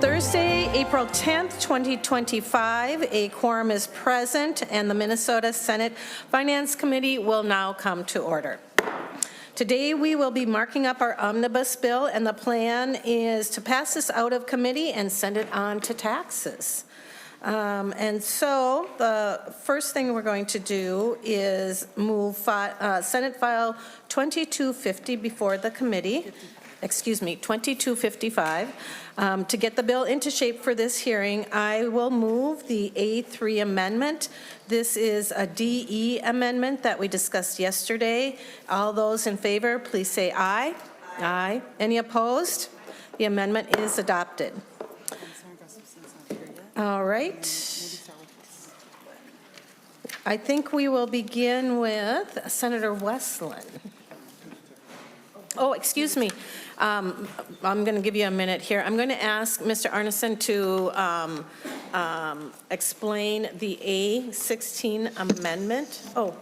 Thursday, April 10th, 2025, a quorum is present and the Minnesota Senate Finance Committee will now come to order. Today we will be marking up our omnibus bill, and the plan is to pass this out of committee and send it on to taxes. And so the first thing we're going to do is move Senate File 2250 before the committee. 2255. To get the bill into shape for this hearing, I will move the A3 amendment. This is a DE amendment that we discussed yesterday. All those in favor, please say aye. Aye. Any opposed? The amendment is adopted. All right. I think we will begin with Senator Westland. Oh, excuse me. I'm going to give you a minute here. I'm going to ask Mr. Arneson to explain the A16 amendment. Oh,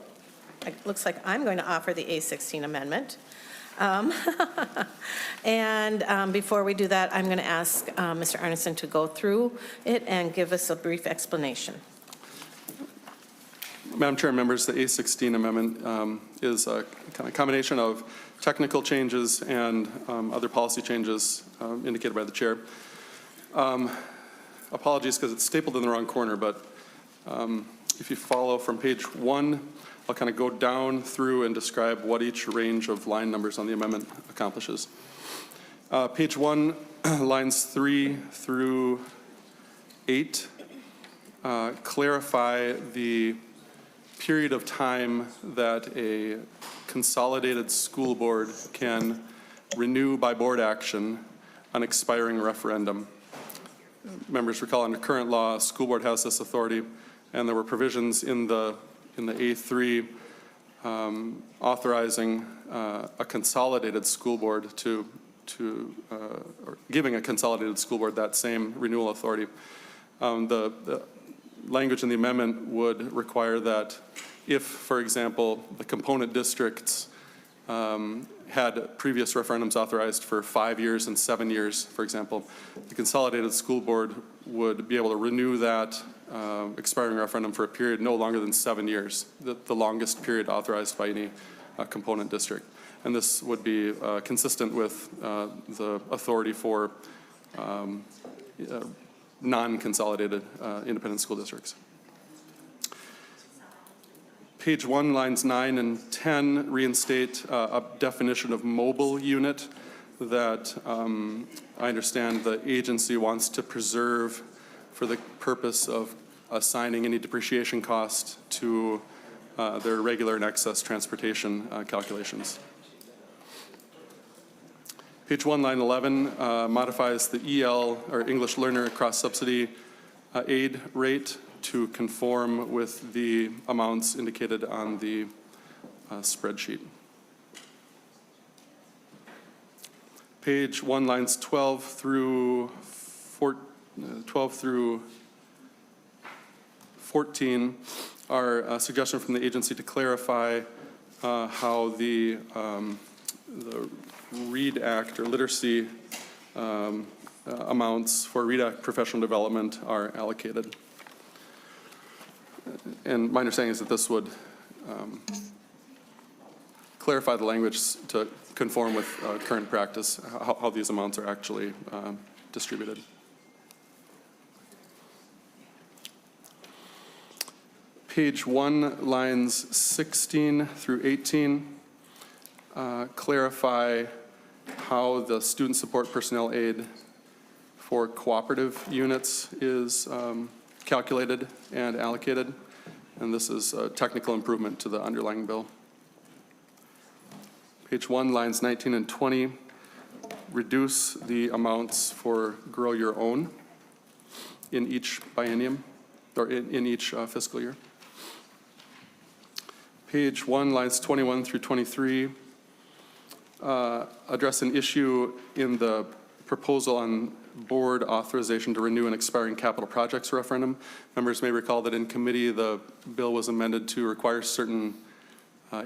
it looks like I'm going to offer the A16 amendment. And before we do that, I'm going to ask Mr. Arneson to go through it and give us a brief explanation. Madam Chair and members, the A16 amendment is a kind of combination of technical changes and other policy changes indicated by the chair. Apologies because it's stapled in the wrong corner, but if you follow from page 1, I'll kind of go down through and describe what each range of line numbers on the amendment accomplishes. Page 1, lines 3 through 8, clarify the period of time that a consolidated school board can renew by board action an expiring referendum. Members recall under current law, a school board has this authority, and there were provisions in the A3 authorizing a consolidated school board or giving a consolidated school board that same renewal authority. The language in the amendment would require that if, for example, the component districts had previous referendums authorized for 5 years and 7 years, for example, the consolidated school board would be able to renew that expiring referendum for a period no longer than 7 years, the longest period authorized by any component district. And this would be consistent with the authority for non-consolidated independent school districts. Page 1, lines 9 and 10 reinstate a definition of mobile unit that I understand the agency wants to preserve for the purpose of assigning any depreciation cost to their regular and excess transportation calculations. Page 1, line 11 modifies the EL, or English Learner Cross Subsidy aid rate to conform with the amounts indicated on the spreadsheet. Page 1, lines 12 through 14 are a suggestion from the agency to clarify how the READ Act or literacy amounts for READ Act professional development are allocated. And my understanding is that this would clarify the language to conform with current practice, how these amounts are actually distributed. Page 1, lines 16 through 18 clarify how the student support personnel aid for cooperative units is calculated and allocated, and this is a technical improvement to the underlying bill. Page 1, lines 19 and 20 reduce the amounts for Grow Your Own in each biennium, or in each fiscal year. Page 1, lines 21 through 23 address an issue in the proposal on board authorization to renew an expiring capital projects referendum. Members may recall that in committee the bill was amended to require certain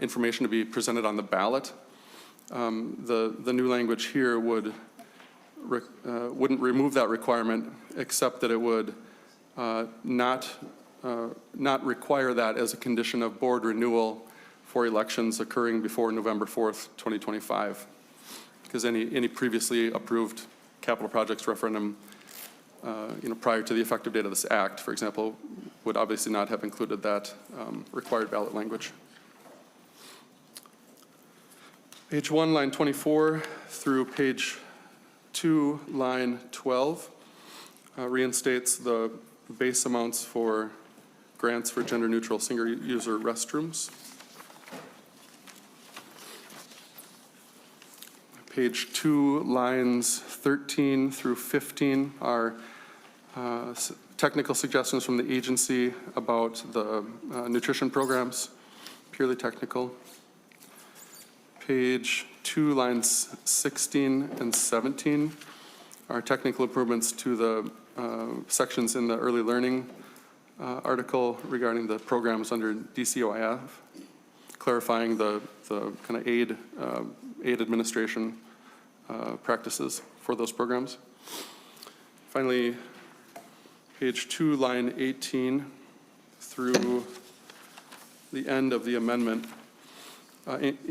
information to be presented on the ballot. The new language here would wouldn't remove that requirement, except that it would not require that as a condition of board renewal for elections occurring before November 4th, 2025. Because any previously approved capital projects referendum prior to the effective date of this act, for example, would obviously not have included that required ballot language. Page 1, line 24 through page 2, line 12 reinstates the base amounts for grants for gender-neutral single-user restrooms. Page 2, lines 13 through 15 are technical suggestions from the agency about the nutrition programs, purely technical. Page 2, lines 16 and 17 are technical improvements to the sections in the early learning article regarding the programs under DCOIF, clarifying the kind of aid administration practices for those programs. Finally, page 2, line 18 through the end of the amendment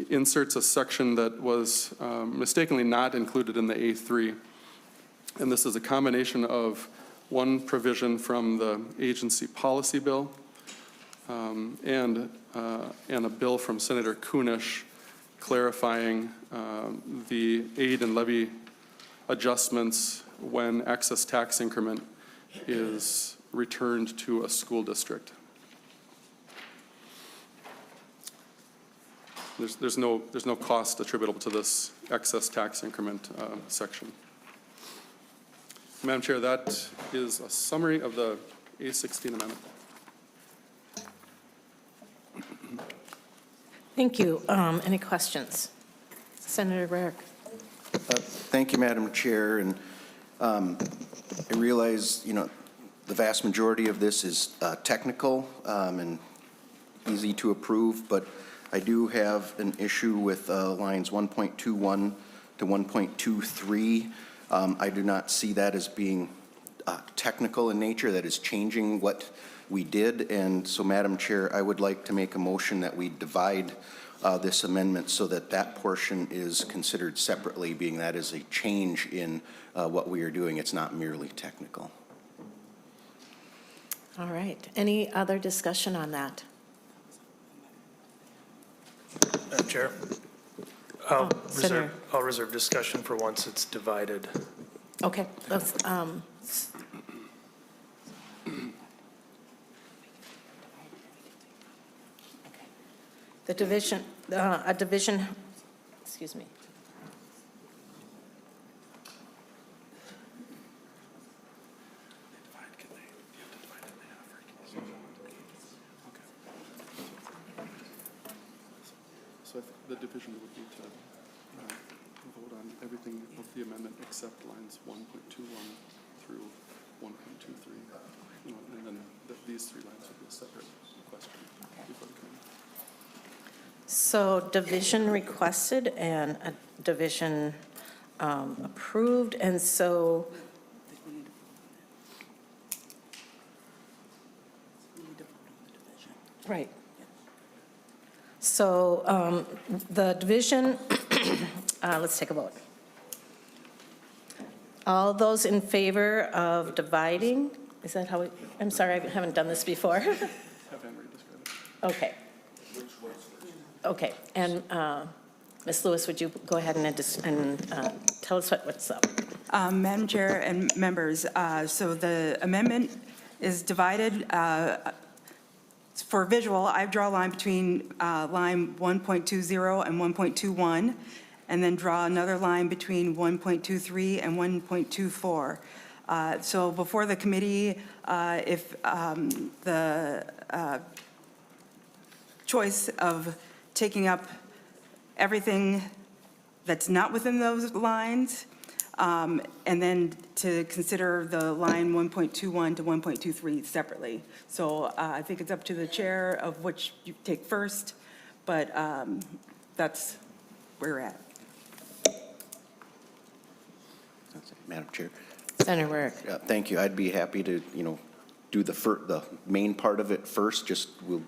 inserts a section that was mistakenly not included in the A3. And this is a combination of one provision from the agency policy bill and a bill from Senator Kunesh clarifying the aid and levy adjustments when excess tax increment is returned to a school district. There's no cost attributable to this excess tax increment section. Madam Chair, that is a summary of the A16 amendment. Thank you. Any questions? Senator Rarick. Thank you, Madam Chair. And I realize, the vast majority of this is technical and easy to approve, but I do have an issue with lines 1.21 to 1.23. I do not see that as being technical in nature, that is changing what we did. And so, Madam Chair, I would like to make a motion that we divide this amendment so that that portion is considered separately, being that is a change in what we are doing. It's not merely technical. All right. Any other discussion on that? Madam Chair, I'll reserve discussion for once it's divided. Okay. The division, excuse me. So the division would be to vote on everything of the amendment except lines 1.21 through 1.23. And then these three lines would be a separate question. Okay. So division requested and a division approved, and so right. So the division, let's take a vote. All those in favor of dividing, is that how I'm sorry, I haven't done this before. Okay. Okay, and Ms. Lewis, would you go ahead and tell us what's up? Madam Chair and members, so the amendment is divided. For visual, I draw a line between line 1.20 and 1.21, and then draw another line between 1.23 and 1.24. So before the committee, if the choice of taking up everything that's not within those lines, and then to consider the line 1.21 to 1.23 separately. So I think it's up to the chair of which you take first, but that's where we're at. Madam Chair. Senator Burke. Thank you. I'd be happy to, do the main part of it first. Just, we'll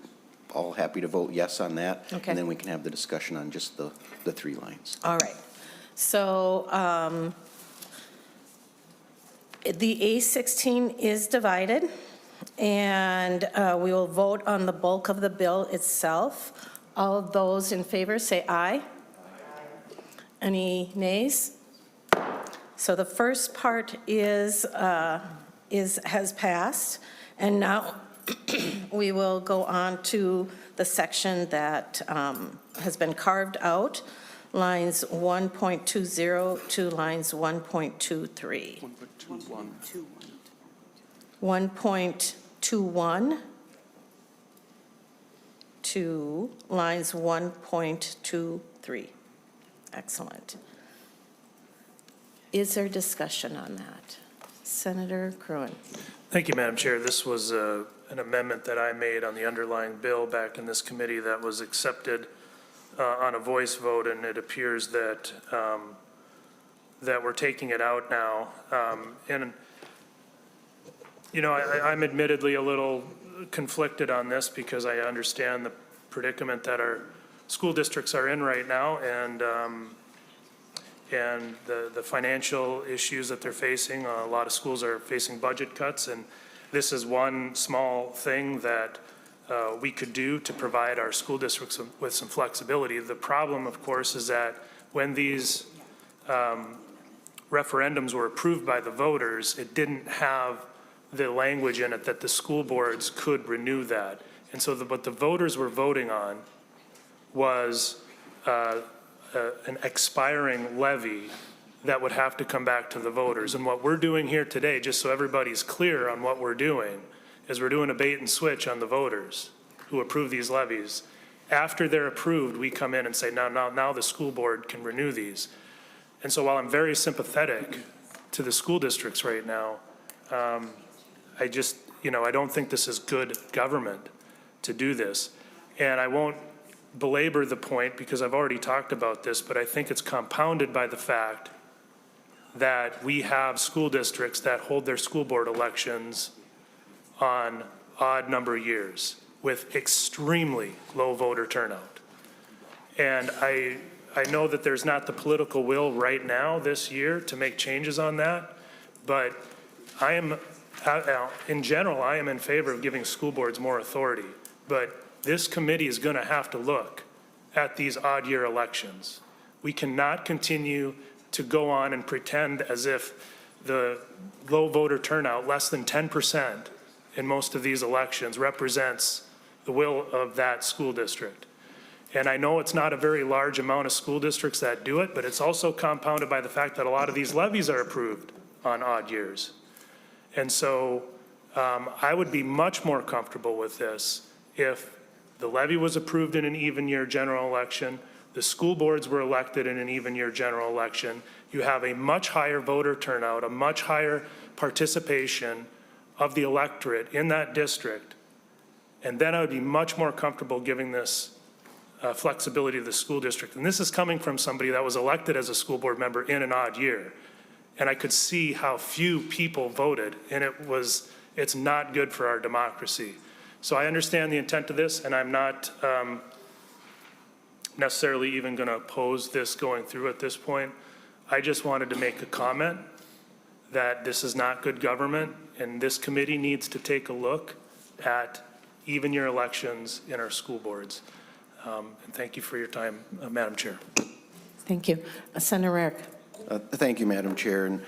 all happy to vote yes on that. Okay. And then we can have the discussion on just the 3 lines. All right. So the A16 is divided, and we will vote on the bulk of the bill itself. All of those in favor say aye. Any nays? So the first part has passed, and now we will go on to the section that has been carved out, lines 1.20 to lines 1.23. 1.21 to lines 1.23. Excellent. Is there discussion on that? Senator Cruen. Thank you, Madam Chair. This was an amendment that I made on the underlying bill back in this committee that was accepted on a voice vote, and it appears that that we're taking it out now. And, I'm admittedly a little conflicted on this because I understand the predicament that our school districts are in right now, and the financial issues that they're facing. A lot of schools are facing budget cuts, and this is one small thing that we could do to provide our school districts with some flexibility. The problem, of course, is that when these referendums were approved by the voters, it didn't have the language in it that the school boards could renew that. And so what the voters were voting on was an expiring levy that would have to come back to the voters. And what we're doing here today, just so everybody's clear on what we're doing, is we're doing a bait and switch on the voters who approve these levies. After they're approved, we come in and say, now the school board can renew these. And so while I'm very sympathetic to the school districts right now, I just, I don't think this is good government to do this. And I won't belabor the point because I've already talked about this, but I think it's compounded by the fact that we have school districts that hold their school board elections on odd number of years with extremely low voter turnout. And I know that there's not the political will right now this year to make changes on that, but in general, I am in favor of giving school boards more authority. But this committee is going to have to look at these odd year elections. We cannot continue to go on and pretend as if the low voter turnout, less than 10% in most of these elections, represents the will of that school district. And I know it's not a very large amount of school districts that do it, but it's also compounded by the fact that a lot of these levies are approved on odd years. And so I would be much more comfortable with this if the levy was approved in an even year general election, the school boards were elected in an even year general election, you have a much higher voter turnout, a much higher participation of the electorate in that district, and then I would be much more comfortable giving this flexibility to the school district. And this is coming from somebody that was elected as a school board member in an odd year. And I could see how few people voted, and it's not good for our democracy. So I understand the intent of this, and I'm not necessarily even going to oppose this going through at this point. I just wanted to make a comment that this is not good government, and this committee needs to take a look at even year elections in our school boards. And thank you for your time, Madam Chair. Thank you. Senator Eric. Thank you, Madam Chair. And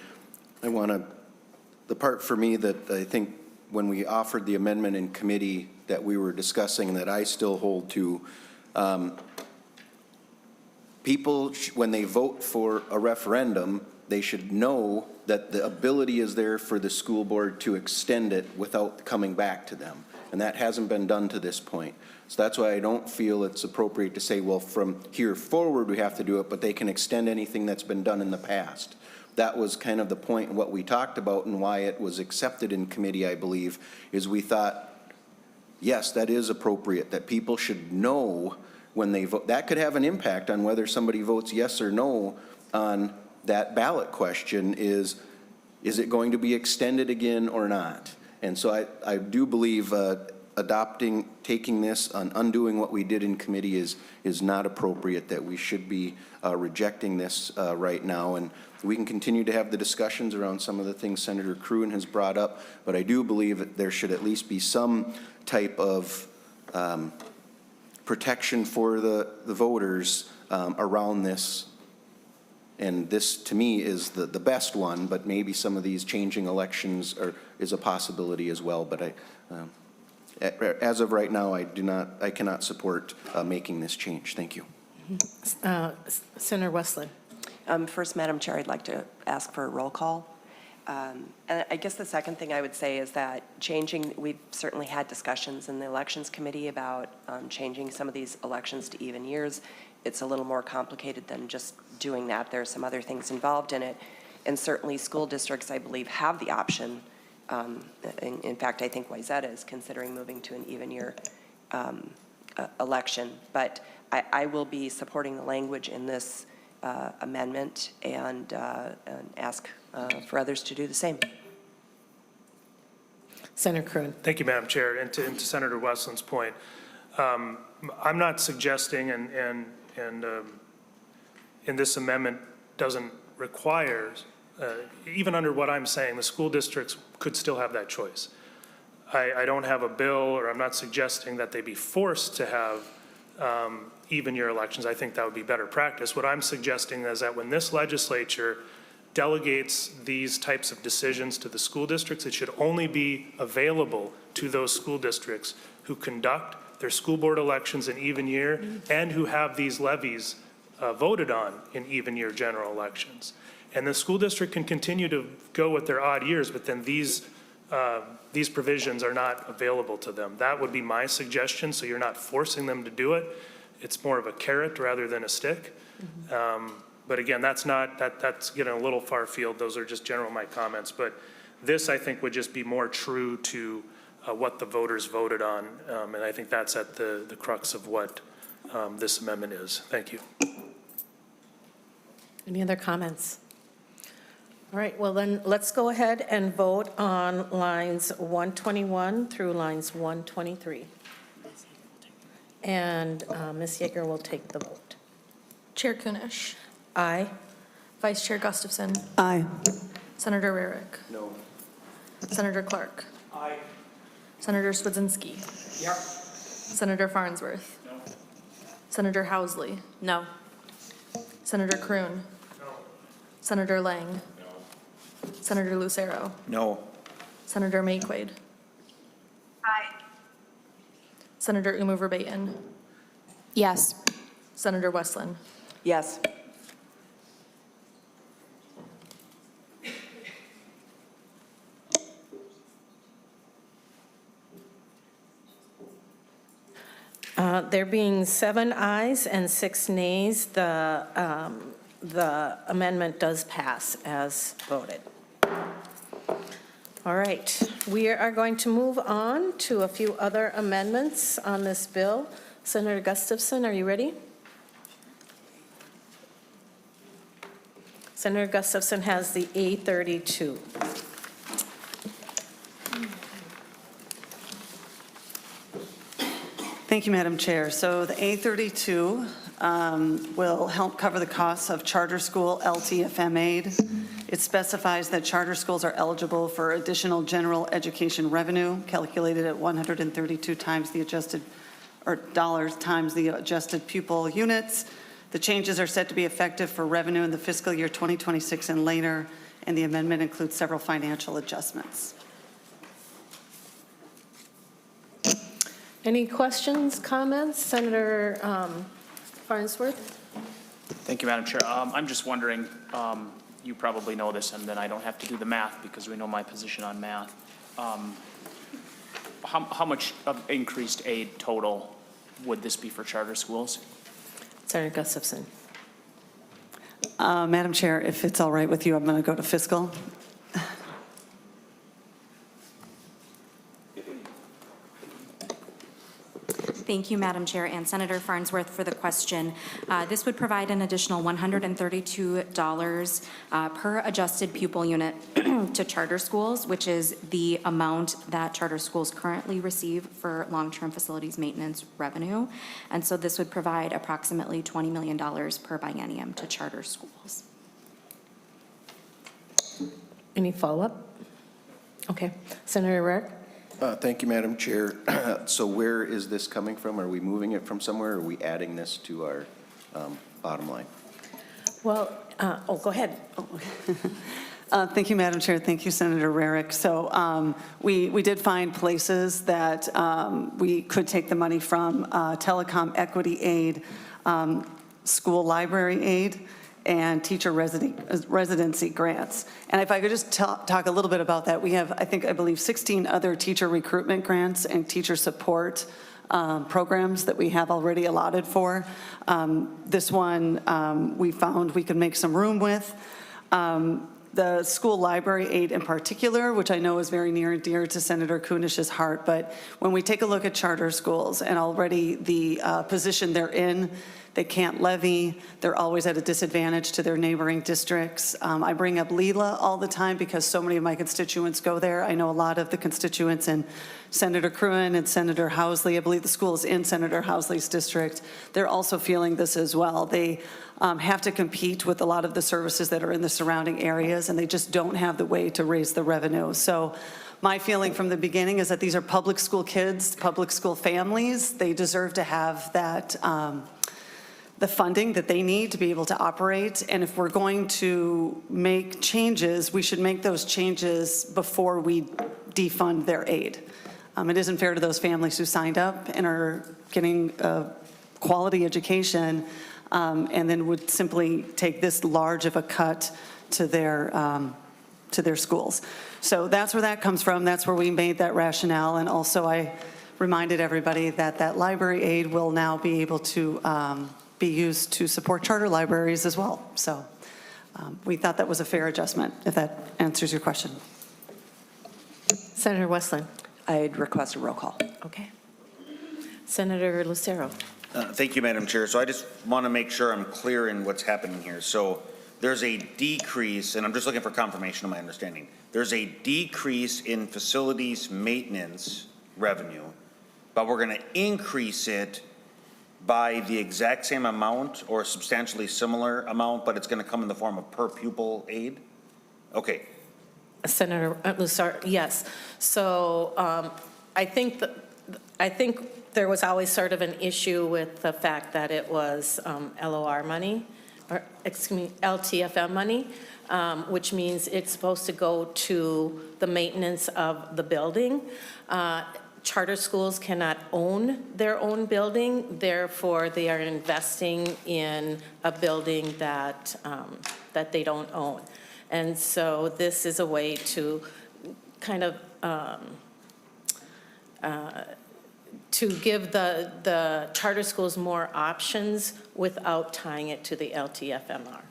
the part for me that I think when we offered the amendment in committee that we were discussing that I still hold to, people, when they vote for a referendum, they should know that the ability is there for the school board to extend it without coming back to them. And that hasn't been done to this point. So that's why I don't feel it's appropriate to say, well, from here forward we have to do it, but they can extend anything that's been done in the past. That was kind of the point in what we talked about and why it was accepted in committee, I believe, is we thought, yes, that is appropriate, that people should know when they vote. That could have an impact on whether somebody votes yes or no on that ballot question is it going to be extended again or not? And so I do believe taking this and undoing what we did in committee is not appropriate, that we should be rejecting this right now. And we can continue to have the discussions around some of the things Senator Kroon has brought up, but I do believe that there should at least be some type of protection for the voters around this. And this, to me, is the best one, but maybe some of these changing elections is a possibility as well. But as of right now, I cannot support making this change. Thank you. Senator Westland. First, Madam Chair, I'd like to ask for a roll call. And I guess the second thing I would say is that we've certainly had discussions in the Elections Committee about changing some of these elections to even years. It's a little more complicated than just doing that. There are some other things involved in it. And certainly school districts, I believe, have the option. In fact, I think Wayzata is considering moving to an even year election. But I will be supporting the language in this amendment and ask for others to do the same. Senator Kroon. Thank you, Madam Chair. And to Senator Westland's point, I'm not suggesting, and this amendment doesn't require, even under what I'm saying, the school districts could still have that choice. I don't have a bill, or I'm not suggesting that they be forced to have even year elections. I think that would be better practice. What I'm suggesting is that when this legislature delegates these types of decisions to the school districts, it should only be available to those school districts who conduct their school board elections in even year and who have these levies voted on in even year general elections. And the school district can continue to go with their odd years, but then these provisions are not available to them. That would be my suggestion, so you're not forcing them to do it. It's more of a carrot rather than a stick. But again, that's getting a little far field. Those are just my comments. But this, I think, would just be more true to what the voters voted on. And I think that's at the crux of what this amendment is. Thank you. Any other comments? All right, well then, let's go ahead and vote on lines 121 through lines 123. And Ms. Yeager will take the vote. Chair Kunesh. Aye. Vice Chair Gustafson. Aye. Senator Rarick. No. Senator Clark. Aye. Senator Swedzinski. Yep. Senator Farnsworth. No. Senator Housley. No. Senator Kroon. No. Senator Lang. No. Senator Lucero. No. Senator Mayquade. Aye. Senator Umu Verbaeten. Yes. Senator Westland. Yes. There being 7 ayes and 6 nays, the amendment does pass as voted. All right, we are going to move on to a few other amendments on this bill. Senator Gustafson, are you ready? Senator Gustafson has the A32. Thank you, Madam Chair. So the A32 will help cover the costs of charter school LTFM aid. It specifies that charter schools are eligible for additional general education revenue calculated at 132 times the adjusted, or dollars times the adjusted pupil units. The changes are set to be effective for revenue in the fiscal year 2026 and later, and the amendment includes several financial adjustments. Any questions, comments? Senator Farnsworth? Thank you, Madam Chair. I'm just wondering, you probably know this, and then I don't have to do the math because we know my position on math. How much of increased aid total would this be for charter schools? Senator Gustafson. Madam Chair, if it's all right with you, I'm going to go to fiscal. Thank you, Madam Chair, and Senator Farnsworth for the question. This would provide an additional $132 per adjusted pupil unit to charter schools, which is the amount that charter schools currently receive for long-term facilities maintenance revenue. And so this would provide approximately $20 million per biennium to charter schools. Any follow-up? Okay. Senator Rarick? Thank you, Madam Chair. So where is this coming from? Are we moving it from somewhere, or are we adding this to our bottom line? Well, go ahead. Thank you, Madam Chair. Thank you, Senator Rarick. So we did find places that we could take the money from: telecom equity aid, school library aid, and teacher residency grants. And if I could just talk a little bit about that, we have, I believe 16 other teacher recruitment grants and teacher support programs that we have already allotted for. This one we found we could make some room with. The school library aid in particular, which I know is very near and dear to Senator Kunesh's heart, but when we take a look at charter schools and already the position they're in, they can't levy. They're always at a disadvantage to their neighboring districts. I bring up Leela all the time because so many of my constituents go there. I know a lot of the constituents in Senator Cruen and Senator Housley. I believe the school is in Senator Housley's district. They're also feeling this as well. They have to compete with a lot of the services that are in the surrounding areas, and they just don't have the way to raise the revenue. So my feeling from the beginning is that these are public school kids, public school families. They deserve to have that the funding that they need to be able to operate. And if we're going to make changes, we should make those changes before we defund their aid. It isn't fair to those families who signed up and are getting a quality education and then would simply take this large of a cut to their schools. So that's where that comes from. That's where we made that rationale. And also I reminded everybody that that library aid will now be able to be used to support charter libraries as well. So we thought that was a fair adjustment, if that answers your question. Senator Westland? I'd request a roll call. Okay. Senator Lucero? Thank you, Madam Chair. So I just want to make sure I'm clear in what's happening here. So there's a decrease, and I'm just looking for confirmation of my understanding. There's a decrease in facilities maintenance revenue, but we're going to increase it by the exact same amount or a substantially similar amount, but it's going to come in the form of per pupil aid? Okay. Senator Lucero, yes. So I think there was always sort of an issue with the fact that it was LOR money, or excuse me, LTFM money, which means it's supposed to go to the maintenance of the building. Charter schools cannot own their own building, therefore they are investing in a building that they don't own. And so this is a way to kind of to give the charter schools more options without tying it to the LTFMR.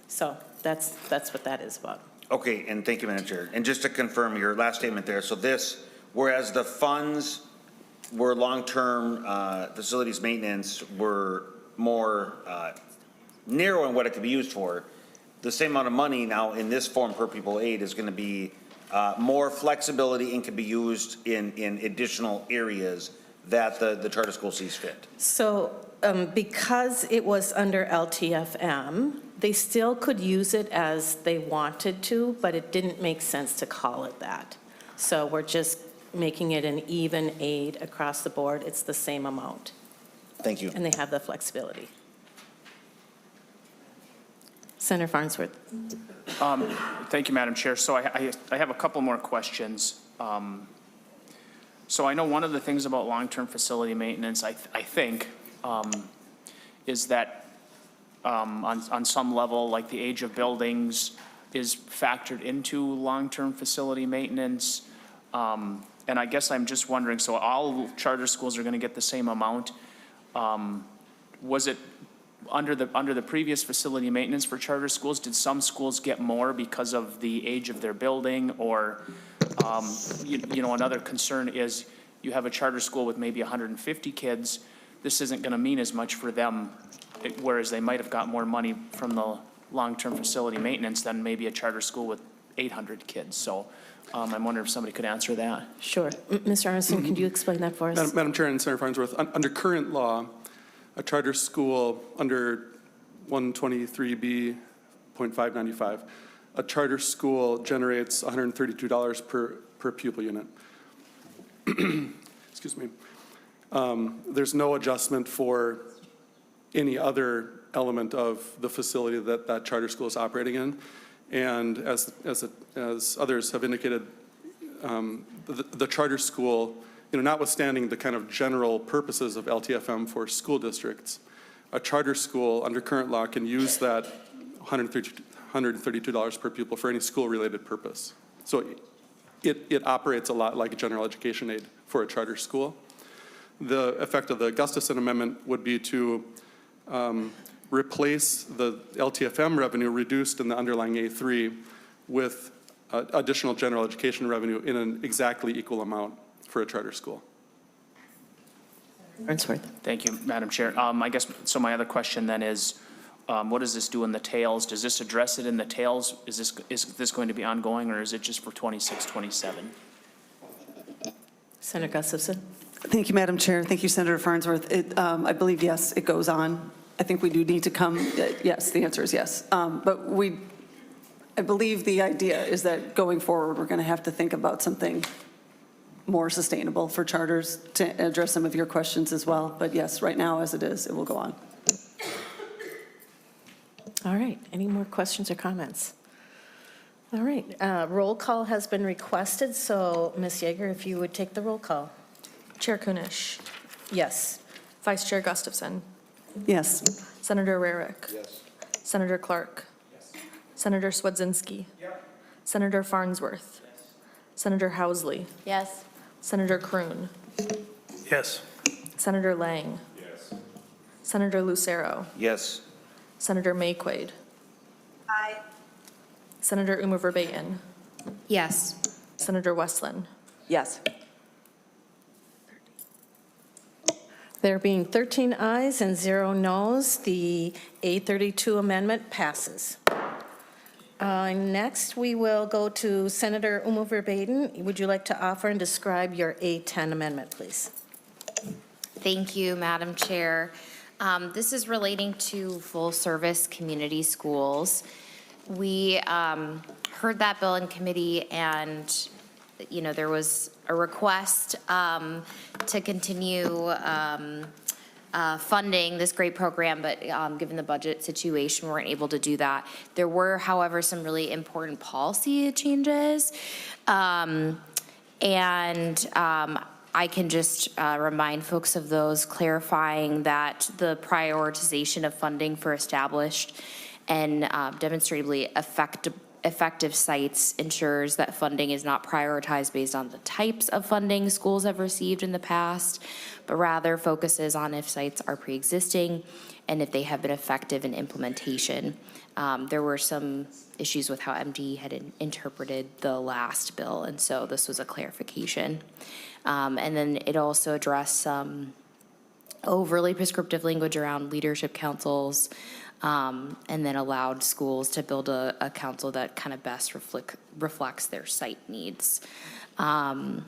So that's what that is about. Okay, and thank you, Madam Chair. And just to confirm your last statement there, so this, whereas the funds were long-term facilities maintenance were more narrow in what it could be used for, the same amount of money now in this form per pupil aid is going to be more flexibility and can be used in additional areas that the charter school sees fit. So because it was under LTFM, they still could use it as they wanted to, but it didn't make sense to call it that. So we're just making it an even aid across the board. It's the same amount. Thank you. And they have the flexibility. Senator Farnsworth. Thank you, Madam Chair. So I have a couple more questions. So I know one of the things about long-term facility maintenance, I think, is that on some level, like the age of buildings is factored into long-term facility maintenance. And I guess I'm just wondering, so all charter schools are going to get the same amount. Was it under the previous facility maintenance for charter schools, did some schools get more because of the age of their building? Or, you know, another concern is you have a charter school with maybe 150 kids, this isn't going to mean as much for them, whereas they might have got more money from the long-term facility maintenance than maybe a charter school with 800 kids. So I'm wondering if somebody could answer that. Sure. Mr. Armstrong, could you explain that for us? Madam Chair and Senator Farnsworth, under current law, a charter school under 123B.595, a charter school generates $132 per pupil unit. Excuse me. There's no adjustment for any other element of the facility that that charter school is operating in. And as others have indicated, the charter school, notwithstanding the kind of general purposes of LTFM for school districts, a charter school under current law can use that $132 per pupil for any school-related purpose. So it operates a lot like a general education aid for a charter school. The effect of the Gustafson Amendment would be to replace the LTFM revenue reduced in the underlying A3 with additional general education revenue in an exactly equal amount for a charter school. Farnsworth. Thank you, Madam Chair. I guess, so my other question then is, what does this do in the tails? Does this address it in the tails? Is this going to be ongoing, or is it just for 26, 27? Senator Gustafson. Thank you, Madam Chair. Thank you, Senator Farnsworth. I believe, yes, it goes on. I think we do need to come, yes, the answer is yes. But I believe the idea is that going forward, we're going to have to think about something more sustainable for charters to address some of your questions as well. But yes, right now, as it is, it will go on. All right. Any more questions or comments? All right. Roll call has been requested. So, Ms. Yeager, if you would take the roll call. Chair Kunesh. Yes. Vice Chair Gustafson. Yes. Senator Rarick. Yes. Senator Clark. Yes. Senator Swedzinski. Senator Farnsworth. Senator Housley. Yes. Senator Kroon. Yes. Senator Lang. Senator Lucero. Yes. Senator Mayquade. Aye. Senator Uma Verbaeten. Yes. Senator Westland. Yes. There being 13 ayes and 0 noes, the A32 amendment passes. Next, we will go to Senator Uma Verbaeten. Would you like to offer and describe your A10 amendment, please? Thank you, Madam Chair. This is relating to full-service community schools. We heard that bill in committee, and there was a request to continue funding this great program, but given the budget situation, we weren't able to do that. There were, however, some really important policy changes, and I can just remind folks of those, clarifying that the prioritization of funding for established and demonstrably effective sites ensures that funding is not prioritized based on the types of funding schools have received in the past, but rather focuses on if sites are pre-existing and if they have been effective in implementation. There were some issues with how MD had interpreted the last bill, and so this was a clarification. And then it also addressed some overly prescriptive language around leadership councils, and then allowed schools to build a council that kind of best reflects their site needs. I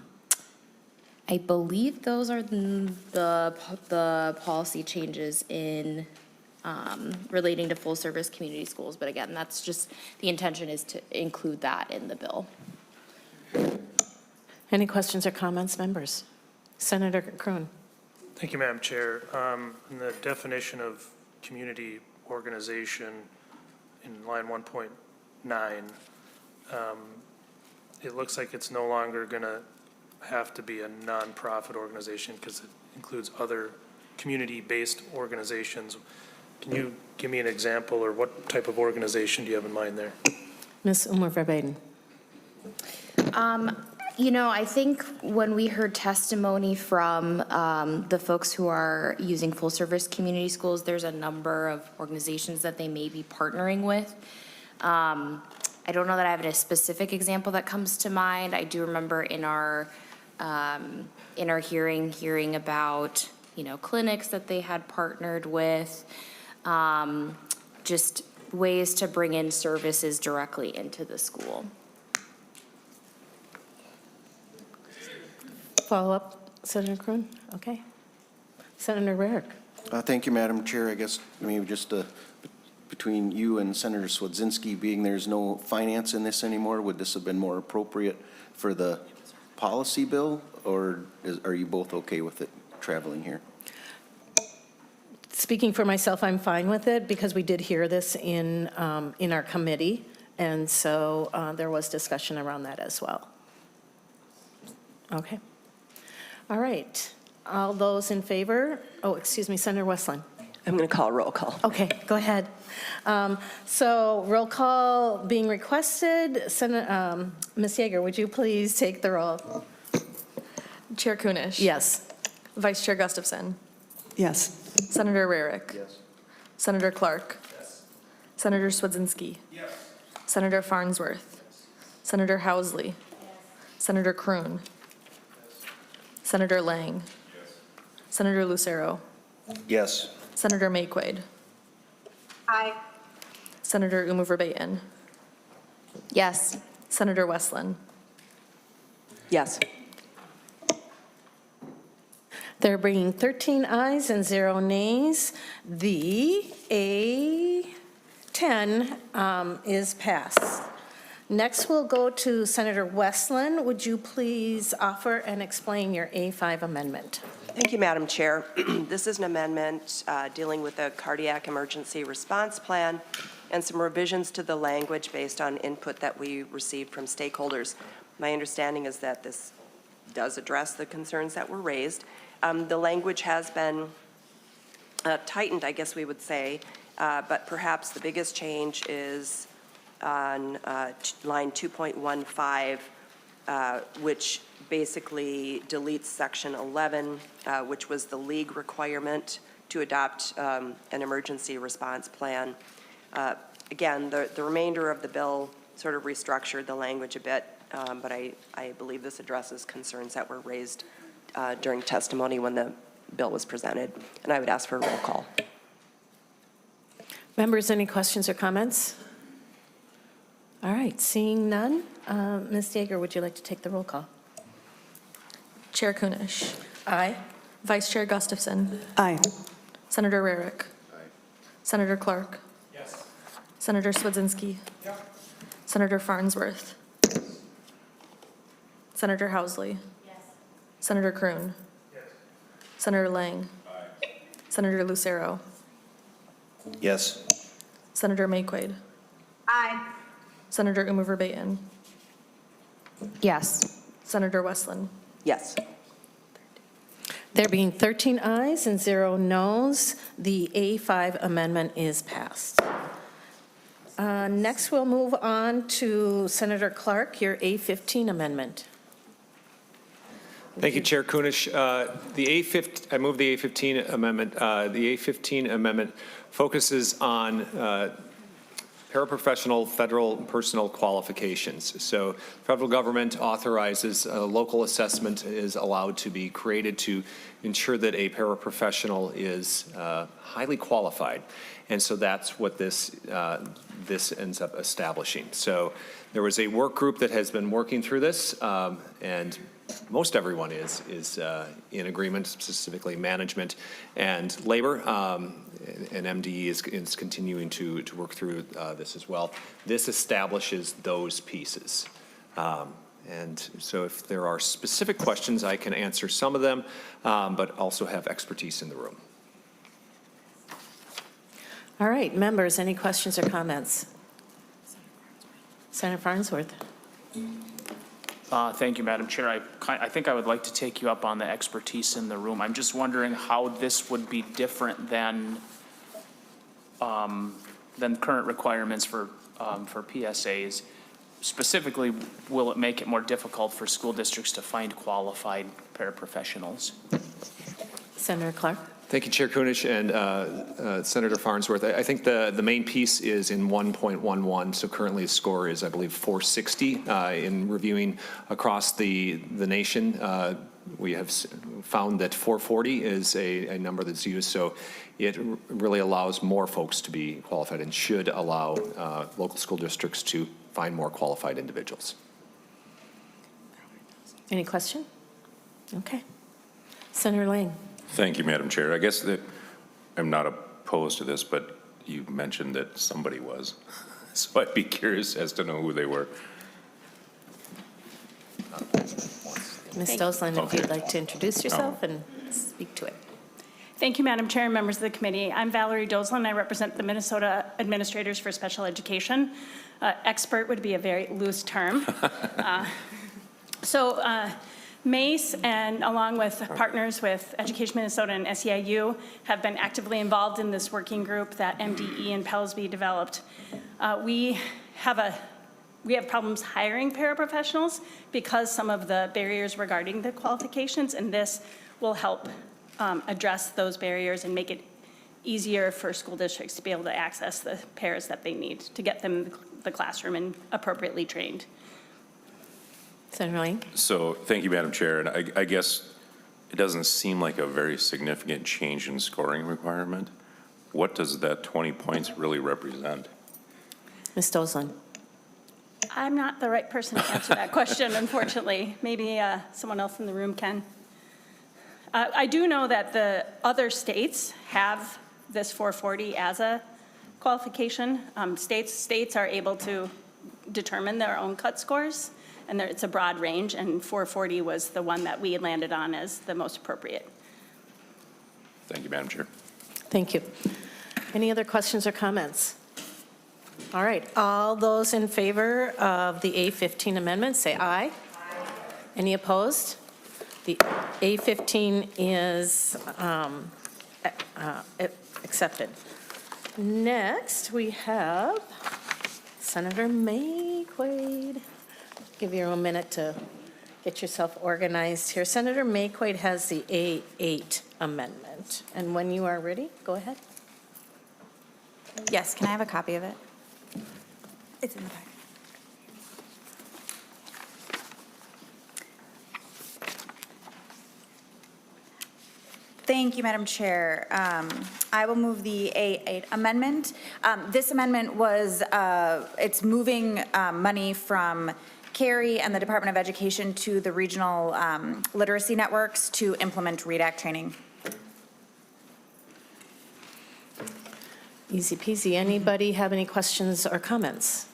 believe those are the policy changes in relating to full-service community schools. But again, that's just, the intention is to include that in the bill. Any questions or comments, members? Senator Kroon. Thank you, Madam Chair. In the definition of community organization in line 1.9, it looks like it's no longer going to have to be a nonprofit organization because it includes other community-based organizations. Can you give me an example, or what type of organization do you have in mind there? Ms. Uma Verbaeten. I think when we heard testimony from the folks who are using full-service community schools, there's a number of organizations that they may be partnering with. I don't know that I have a specific example that comes to mind. I do remember in our in our hearing about, clinics that they had partnered with, just ways to bring in services directly into the school. Follow up, Senator Kroon? Okay. Senator Rarick? Thank you, Madam Chair. I guess maybe just between you and Senator Swedzinski being there's no finance in this anymore, would this have been more appropriate for the policy bill, or are you both okay with it traveling here? Speaking for myself, I'm fine with it because we did hear this in our committee, and so there was discussion around that as well. Okay. All right. All those in favor? Oh, excuse me, Senator Westland. I'm going to call a roll call. Okay, go ahead. So roll call being requested. Ms. Yeager, would you please take the roll? Chair Kunesh. Yes. Vice Chair Gustafson. Yes. Senator Rarick. Yes. Senator Clark. Yes. Senator Swedzinski. Yes. Senator Farnsworth. Senator Housley. Senator Kroon. Senator Lang. Senator Lucero. Yes. Senator Mayquaid. Aye. Senator Verbaeten. Yes. Senator Westland. Yes. They're bringing 13 ayes and 0 nays. The A10 is passed. Next, we'll go to Senator Westland. Would you please offer and explain your A5 amendment? Thank you, Madam Chair. This is an amendment dealing with a cardiac emergency response plan and some revisions to the language based on input that we received from stakeholders. My understanding is that this does address the concerns that were raised. The language has been tightened, I guess we would say, but perhaps the biggest change is on line 2.15, which basically deletes section 11, which was the league requirement to adopt an emergency response plan. Again, the remainder of the bill sort of restructured the language a bit, but I believe this addresses concerns that were raised during testimony when the bill was presented, and I would ask for a roll call. Members, any questions or comments? All right, seeing none, Ms. Yeager, would you like to take the roll call? Chair Kunesh. Aye. Vice Chair Gustafson. Aye. Senator Rarick. Senator Clark. Yes. Senator Swedzinski. Senator Farnsworth. Senator Housley. Senator Kroon. Senator Lang. Senator Lucero. Yes. Senator Mayquaid. Senator Verbaeten. Yes. Senator Westland. Yes. There being 13 ayes and 0 noes, the A5 amendment is passed. Next, we'll move on to Senator Clark, your A15 amendment. Thank you, Chair Kunesh. I move the A15 amendment. The A15 amendment focuses on paraprofessional federal personnel qualifications. So federal government authorizes a local assessment is allowed to be created to ensure that a paraprofessional is highly qualified. And so that's what this ends up establishing. So there was a work group that has been working through this, and most everyone is in agreement, specifically management and labor, and MDE is continuing to work through this as well. This establishes those pieces. And so if there are specific questions, I can answer some of them, but also have expertise in the room. All right, members, any questions or comments? Senator Farnsworth. Thank you, Madam Chair. I think I would like to take you up on the expertise in the room. I'm just wondering how this would be different than current requirements for PSAs. Specifically, will it make it more difficult for school districts to find qualified paraprofessionals? Senator Clark. Thank you, Chair Kunesh and Senator Farnsworth. I think the main piece is in 1.11, so currently the score is, I believe, 460. In reviewing across the nation, we have found that 440 is a number that's used, so it really allows more folks to be qualified and should allow local school districts to find more qualified individuals. Any question? Okay. Senator Lang. Thank you, Madam Chair. I guess that I'm not opposed to this, but you mentioned that somebody was. So I'd be curious as to know who they were. Ms. Doslin, if you'd like to introduce yourself and speak to it. Thank you, Madam Chair and members of the committee. I'm Valerie Doslin. I represent the Minnesota Administrators for Special Education. Expert would be a very loose term. MACE, and along with partners with Education Minnesota and SEIU, have been actively involved in this working group that MDE and Pellsby developed. We have problems hiring paraprofessionals because some of the barriers regarding the qualifications, and this will help address those barriers and make it easier for school districts to be able to access the paras that they need to get them in the classroom and appropriately trained. Senator Lang. So thank you, Madam Chair. And I guess it doesn't seem like a very significant change in scoring requirement. What does that 20 points really represent? Ms. Doslin. I'm not the right person to answer that question, unfortunately. Maybe someone else in the room can. I do know that the other states have this 440 as a qualification. States are able to determine their own cut scores, and it's a broad range, and 440 was the one that we landed on as the most appropriate. Thank you, Madam Chair. Thank you. Any other questions or comments? All right, all those in favor of the A15 amendment, say aye. Aye. Any opposed? The A15 is accepted. Next, we have Senator Mayquade. Give you a minute to get yourself organized here. Senator Mayquade has the A8 amendment. And when you are ready, go ahead. Yes, can I have a copy of it? It's in the back. Thank you, Madam Chair. I will move the A8 amendment. This amendment was, it's moving money from CARE and the Department of Education to the regional literacy networks to implement READ Act training. Easy peasy. Anybody have any questions or comments?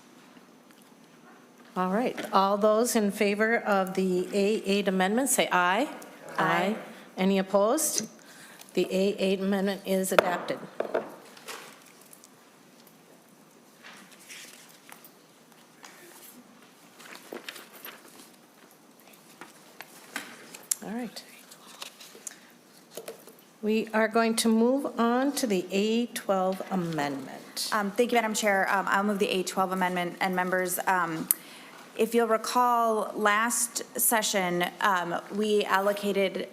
All right. All those in favor of the A8 amendment, say aye. Aye. Any opposed? The A8 amendment is adopted. All right. We are going to move on to the A12 amendment. Thank you, Madam Chair. I'll move the A12 amendment. And members, if you'll recall, last session, we allocated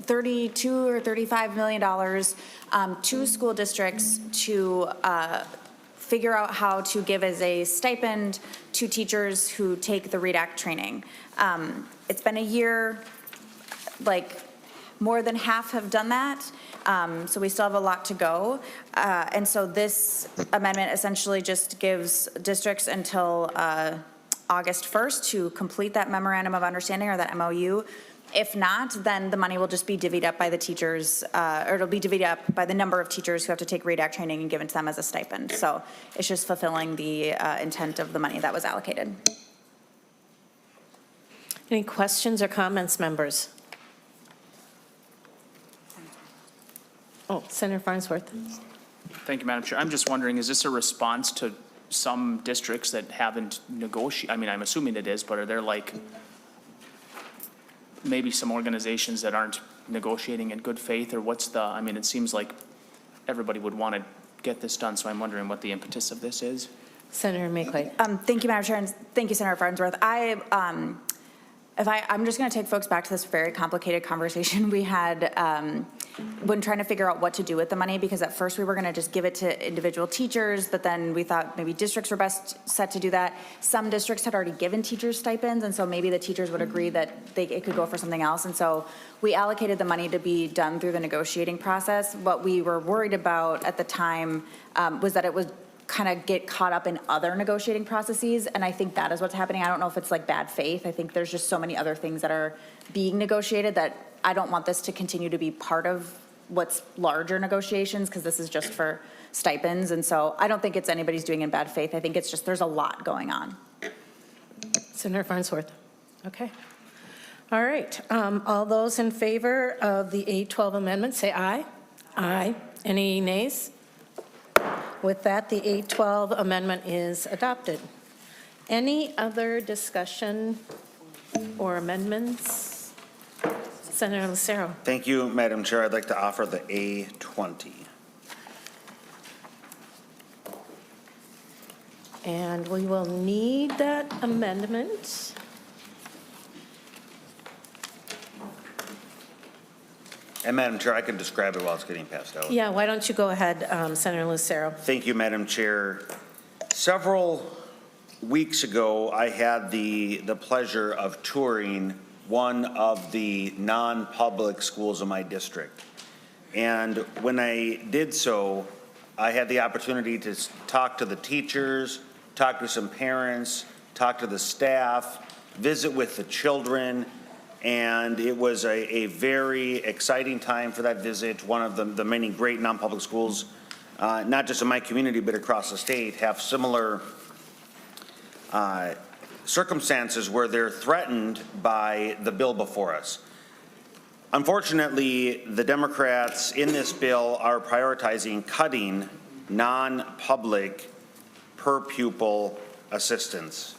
$32 or $35 million to school districts to figure out how to give as a stipend to teachers who take the READ Act training. It's been a year, like more than half have done that, so we still have a lot to go. And so this amendment essentially just gives districts until August 1st to complete that memorandum of understanding or that MOU. If not, then the money will just be divvied up by the teachers, or it'll be divvied up by the number of teachers who have to take READ Act training and given to them as a stipend. So it's just fulfilling the intent of the money that was allocated. Any questions or comments, members? Oh, Senator Farnsworth. Thank you, Madam Chair. I'm just wondering, is this a response to some districts that haven't negotiated? I mean, I'm assuming it is, but are there like maybe some organizations that aren't negotiating in good faith, or what's the, I mean, it seems like everybody would want to get this done, so I'm wondering what the impetus of this is. Senator Mayquade. Thank you, Madam Chair, and thank you, Senator Farnsworth. I'm just going to take folks back to this very complicated conversation we had when trying to figure out what to do with the money, because at first we were going to just give it to individual teachers, but then we thought maybe districts were best set to do that. Some districts had already given teachers stipends, and so maybe the teachers would agree that it could go for something else. And so we allocated the money to be done through the negotiating process. What we were worried about at the time was that it would kind of get caught up in other negotiating processes, and I think that is what's happening. I don't know if it's like bad faith. I think there's just so many other things that are being negotiated that I don't want this to continue to be part of what's larger negotiations, because this is just for stipends, and so I don't think it's anybody's doing it in bad faith. I think it's just there's a lot going on. Senator Farnsworth. Okay. All right. All those in favor of the A12 amendment, say aye. Aye. Any nays? With that, the A12 amendment is adopted. Any other discussion or amendments? Senator Lucero. Thank you, Madam Chair. I'd like to offer the A20. And we will need that amendment. And Madam Chair, I can describe it while it's getting passed out. Yeah, why don't you go ahead, Senator Lucero. Thank you, Madam Chair. Several weeks ago, I had the pleasure of touring one of the non-public schools in my district. And when I did so, I had the opportunity to talk to the teachers, talk to some parents, talk to the staff, visit with the children, and it was a very exciting time for that visit. One of the many great non-public schools, not just in my community, but across the state, have similar circumstances where they're threatened by the bill before us. Unfortunately, the Democrats in this bill are prioritizing cutting non-public per pupil assistance.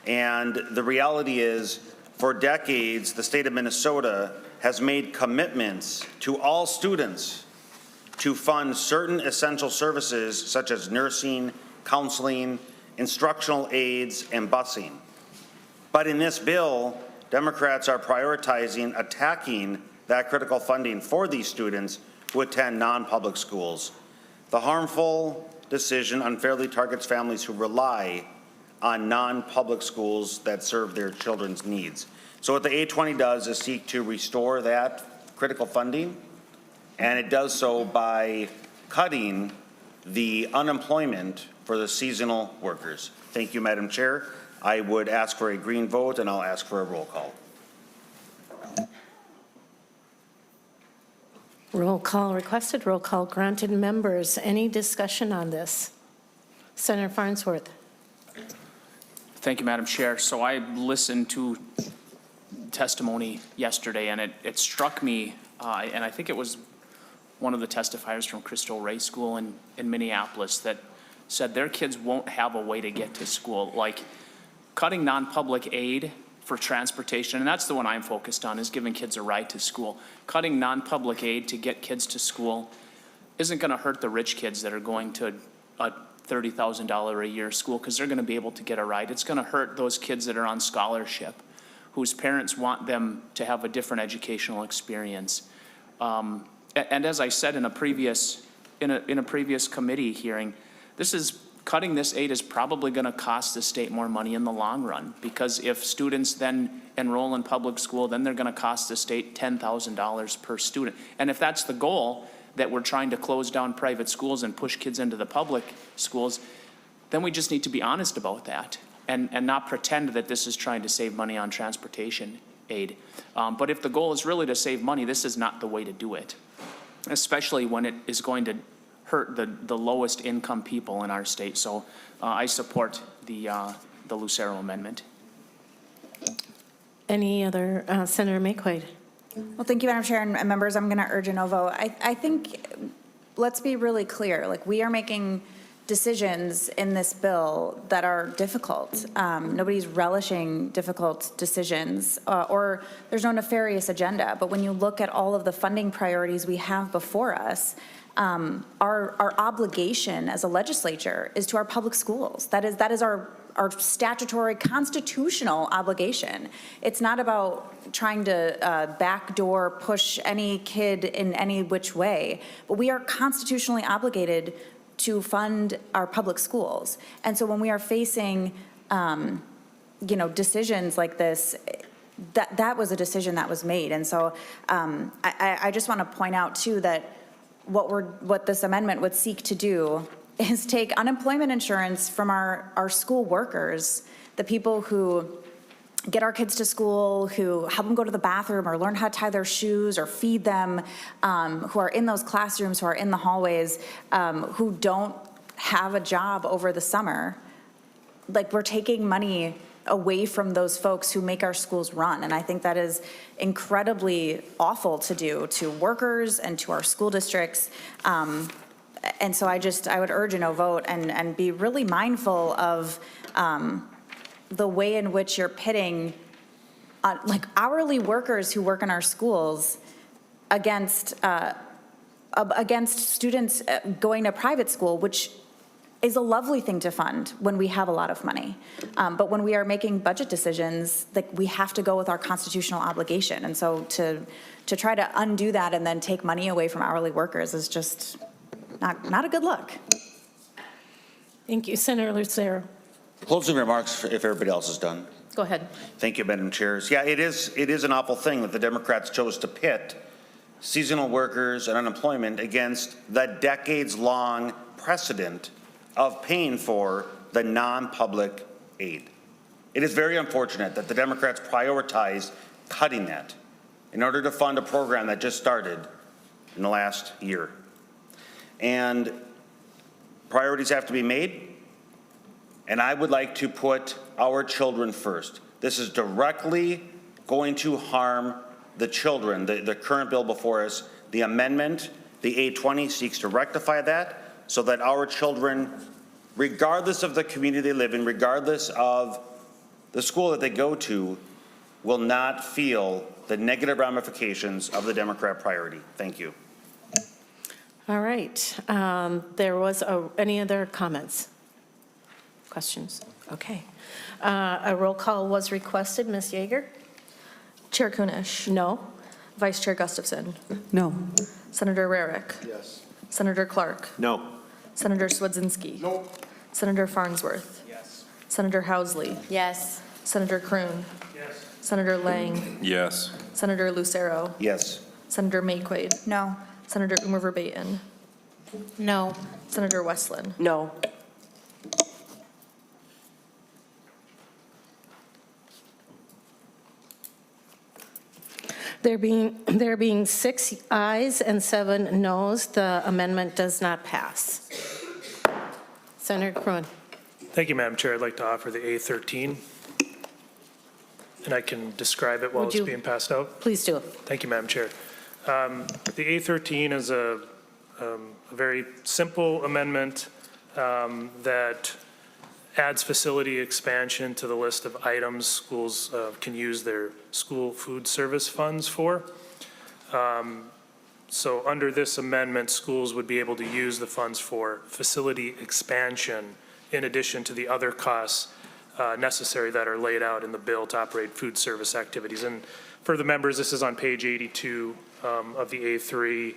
And the reality is, for decades, the state of Minnesota has made commitments to all students to fund certain essential services such as nursing, counseling, instructional aids, and busing. But in this bill, Democrats are prioritizing attacking that critical funding for these students who attend non-public schools. The harmful decision unfairly targets families who rely on non-public schools that serve their children's needs. So what the A20 does is seek to restore that critical funding, and it does so by cutting the unemployment for the seasonal workers. Thank you, Madam Chair. I would ask for a green vote, and I'll ask for a roll call. Roll call requested, roll call granted. Members, any discussion on this? Senator Farnsworth. Thank you, Madam Chair. So I listened to testimony yesterday, and it struck me, and I think it was one of the testifiers from Crystal Ray School in Minneapolis that said their kids won't have a way to get to school. Like cutting non-public aid for transportation, and that's the one I'm focused on, is giving kids a ride to school. Cutting non-public aid to get kids to school isn't going to hurt the rich kids that are going to a $30,000 a year school because they're going to be able to get a ride. It's going to hurt those kids that are on scholarship, whose parents want them to have a different educational experience. And as I said in a previous committee hearing, cutting this aid is probably going to cost the state more money in the long run, because if students then enroll in public school, then they're going to cost the state $10,000 per student. And if that's the goal, that we're trying to close down private schools and push kids into the public schools, then we just need to be honest about that and not pretend that this is trying to save money on transportation aid. But if the goal is really to save money, this is not the way to do it, especially when it is going to hurt the lowest income people in our state. So I support the Lucero amendment. Any other, Senator Mayquade? Well, thank you, Madam Chair, and members, I'm going to urge a no vote. I think, let's be really clear, like we are making decisions in this bill that are difficult. Nobody's relishing difficult decisions, or there's no nefarious agenda. But when you look at all of the funding priorities we have before us, our obligation as a legislature is to our public schools. That is our statutory constitutional obligation. It's not about trying to backdoor push any kid in any which way, but we are constitutionally obligated to fund our public schools. And so when we are facing, decisions like this, that was a decision that was made. And so I just want to point out too that what this amendment would seek to do is take unemployment insurance from our school workers, the people who get our kids to school, who help them go to the bathroom or learn how to tie their shoes or feed them, who are in those classrooms, who are in the hallways, who don't have a job over the summer. Like, we're taking money away from those folks who make our schools run. And I think that is incredibly awful to do to workers and to our school districts. And so I would urge a no vote and be really mindful of the way in which you're pitting like hourly workers who work in our schools against students going to private school, which is a lovely thing to fund when we have a lot of money. But when we are making budget decisions, like, we have to go with our constitutional obligation. And so to try to undo that and then take money away from hourly workers is just not a good look. Thank you. Senator Lucero. Closing remarks, if everybody else is done. Go ahead. Thank you, Madam Chair. Yeah, it is an awful thing that the Democrats chose to pit seasonal workers and unemployment against the decades-long precedent of paying for the non-public aid. It is very unfortunate that the Democrats prioritized cutting that in order to fund a program that just started in the last year. And priorities have to be made, and I would like to put our children first. This is directly going to harm the children. The current bill before us, the amendment, the A20, seeks to rectify that so that our children, regardless of the community they live in, regardless of the school that they go to, will not feel the negative ramifications of the Democrat priority. Thank you. All right. There was any other comments? Questions? Okay. A roll call was requested. Ms. Yeager? Chair Kunesh. No. Vice Chair Gustafson. No. Senator Rarick. Yes. Senator Clark. No. Senator Swedzinski. No. Senator Farnsworth. Yes. Senator Housley. Yes. Senator Kroon. Yes. Senator Lang. Yes. Senator Lucero. Yes. Senator Mayquade. No. Senator Umer Verbaeten. No. Senator Westland. No. There being 6 ayes and 7 noes, the amendment does not pass. Senator Kroon. Thank you, Madam Chair. I'd like to offer the A13, and I can describe it while Would it's you- being passed out. Please do. Thank you, Madam Chair. The A13 is a very simple amendment that adds facility expansion to the list of items schools can use their school food service funds for. So under this amendment, schools would be able to use the funds for facility expansion in addition to the other costs necessary that are laid out in the bill to operate food service activities. And for the members, this is on page 82 of the A3,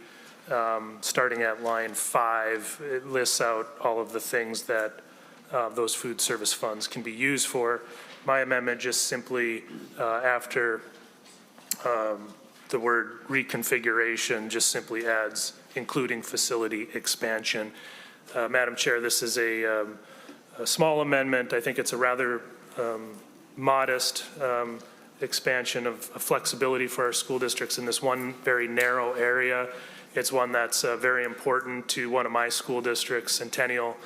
starting at line 5. It lists out all of the things that those food service funds can be used for. My amendment just simply, after the word reconfiguration, just simply adds including facility expansion. Madam Chair, this is a small amendment. I think it's a rather modest expansion of flexibility for our school districts in this one very narrow area. It's one that's very important to one of my school districts, Centennial,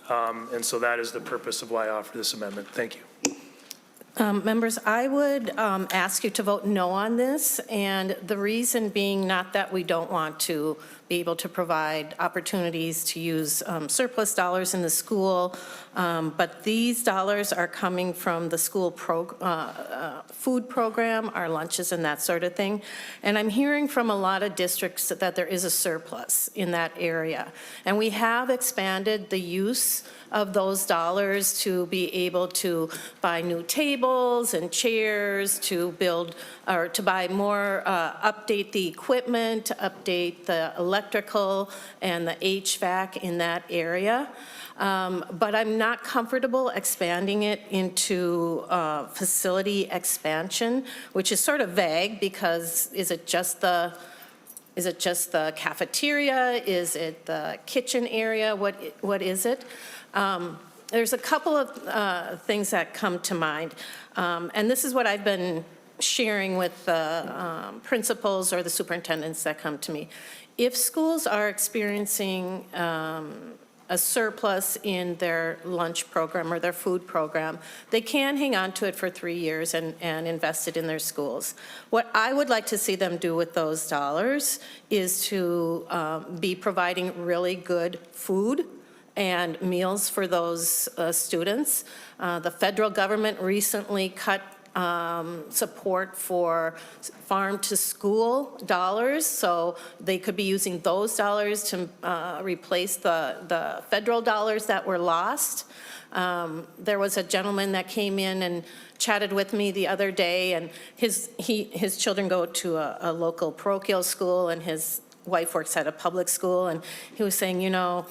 and so that is the purpose of why I offer this amendment. Thank you. Members, I would ask you to vote no on this, and the reason being not that we don't want to be able to provide opportunities to use surplus dollars in the school, but these dollars are coming from the school food program, our lunches and that sort of thing. And I'm hearing from a lot of districts that there is a surplus in that area. And we have expanded the use of those dollars to be able to buy new tables and chairs, to build, or to buy more, update the equipment, update the electrical and the HVAC in that area. But I'm not comfortable expanding it into facility expansion, which is sort of vague because is it just the cafeteria? Is it the kitchen area? What is it? There's a couple of things that come to mind, and this is what I've been sharing with the principals or the superintendents that come to me. If schools are experiencing a surplus in their lunch program or their food program, they can hang on to it for 3 years and invest it in their schools. What I would like to see them do with those dollars is to be providing really good food and meals for those students. The federal government recently cut support for farm-to-school dollars, so they could be using those dollars to replace the federal dollars that were lost. There was a gentleman that came in and chatted with me the other day, and his children go to a local parochial school, and his wife works at a public school, and he was saying, you know,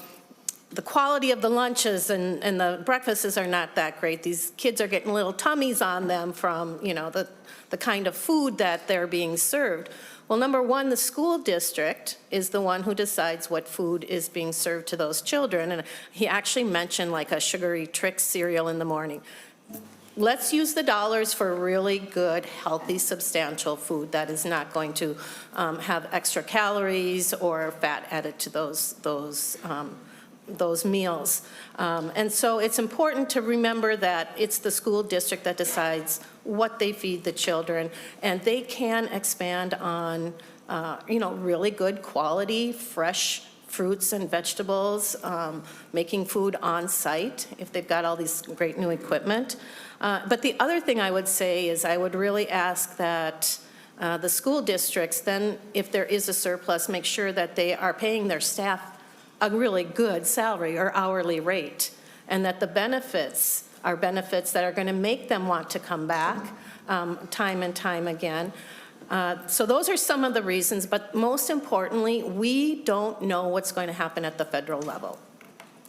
the quality of the lunches and the breakfasts are not that great. These kids are getting little tummies on them from, you know, the kind of food that they're being served. Well, number one, the school district is the one who decides what food is being served to those children. And he actually mentioned like a sugary Trix cereal in the morning. Let's use the dollars for really good, healthy, substantial food that is not going to have extra calories or fat added to those meals. And so it's important to remember that it's the school district that decides what they feed the children, and they can expand on, you know, really good quality, fresh fruits and vegetables, making food on site if they've got all these great new equipment. But the other thing I would say is I would really ask that the school districts then, if there is a surplus, make sure that they are paying their staff a really good salary or hourly rate, and that the benefits are benefits that are going to make them want to come back time and time again. So those are some of the reasons, but most importantly, we don't know what's going to happen at the federal level.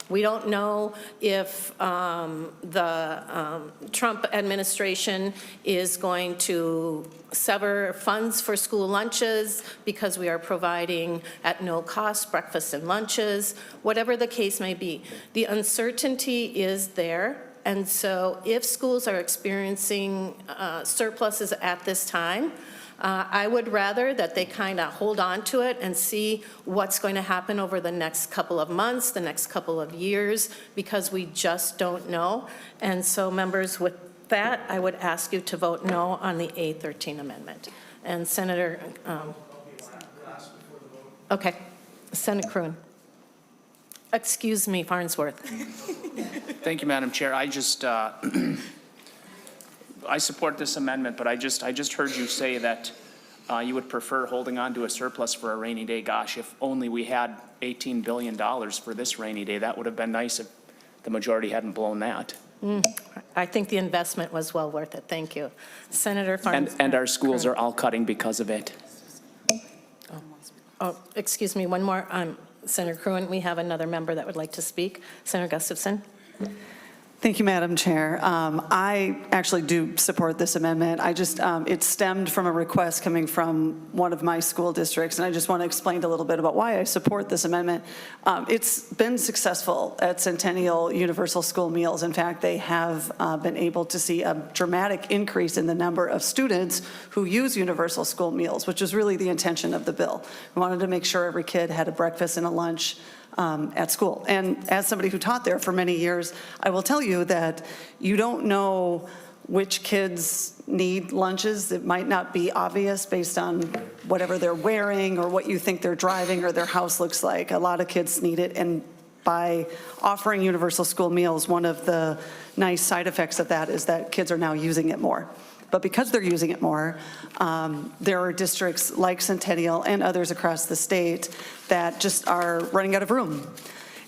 We don't know if the Trump administration is going to sever funds for school lunches because we are providing at no cost breakfast and lunches, whatever the case may be. The uncertainty is there, and so if schools are experiencing surpluses at this time, I would rather that they kind of hold on to it and see what's going to happen over the next couple of months, the next couple of years, because we just don't know. And so, members, with that, I would ask you to vote no on the A13 amendment. And Senator, okay, Senator Kroon. Excuse me, Farnsworth. Thank you, Madam Chair. I just, I support this amendment, but I just heard you say that you would prefer holding on to a surplus for a rainy day. Gosh, if only we had $18 billion for this rainy day, that would have been nice if the majority hadn't blown that. I think the investment was well worth it. Thank you. Senator Farnsworth. And our schools are all cutting because of it. Oh, excuse me, one more. Senator Kroon, we have another member that would like to speak. Senator Gustafson. Thank you, Madam Chair. I actually do support this amendment. It stemmed from a request coming from one of my school districts, and I just want to explain a little bit about why I support this amendment. It's been successful at Centennial Universal School Meals. In fact, they have been able to see a dramatic increase in the number of students who use Universal School Meals, which is really the intention of the bill. We wanted to make sure every kid had a breakfast and a lunch at school. And as somebody who taught there for many years, I will tell you that you don't know which kids need lunches. It might not be obvious based on whatever they're wearing or what you think they're driving or their house looks like. A lot of kids need it, and by offering universal school meals, one of the nice side effects of that is that kids are now using it more. But because they're using it more, there are districts like Centennial and others across the state that just are running out of room.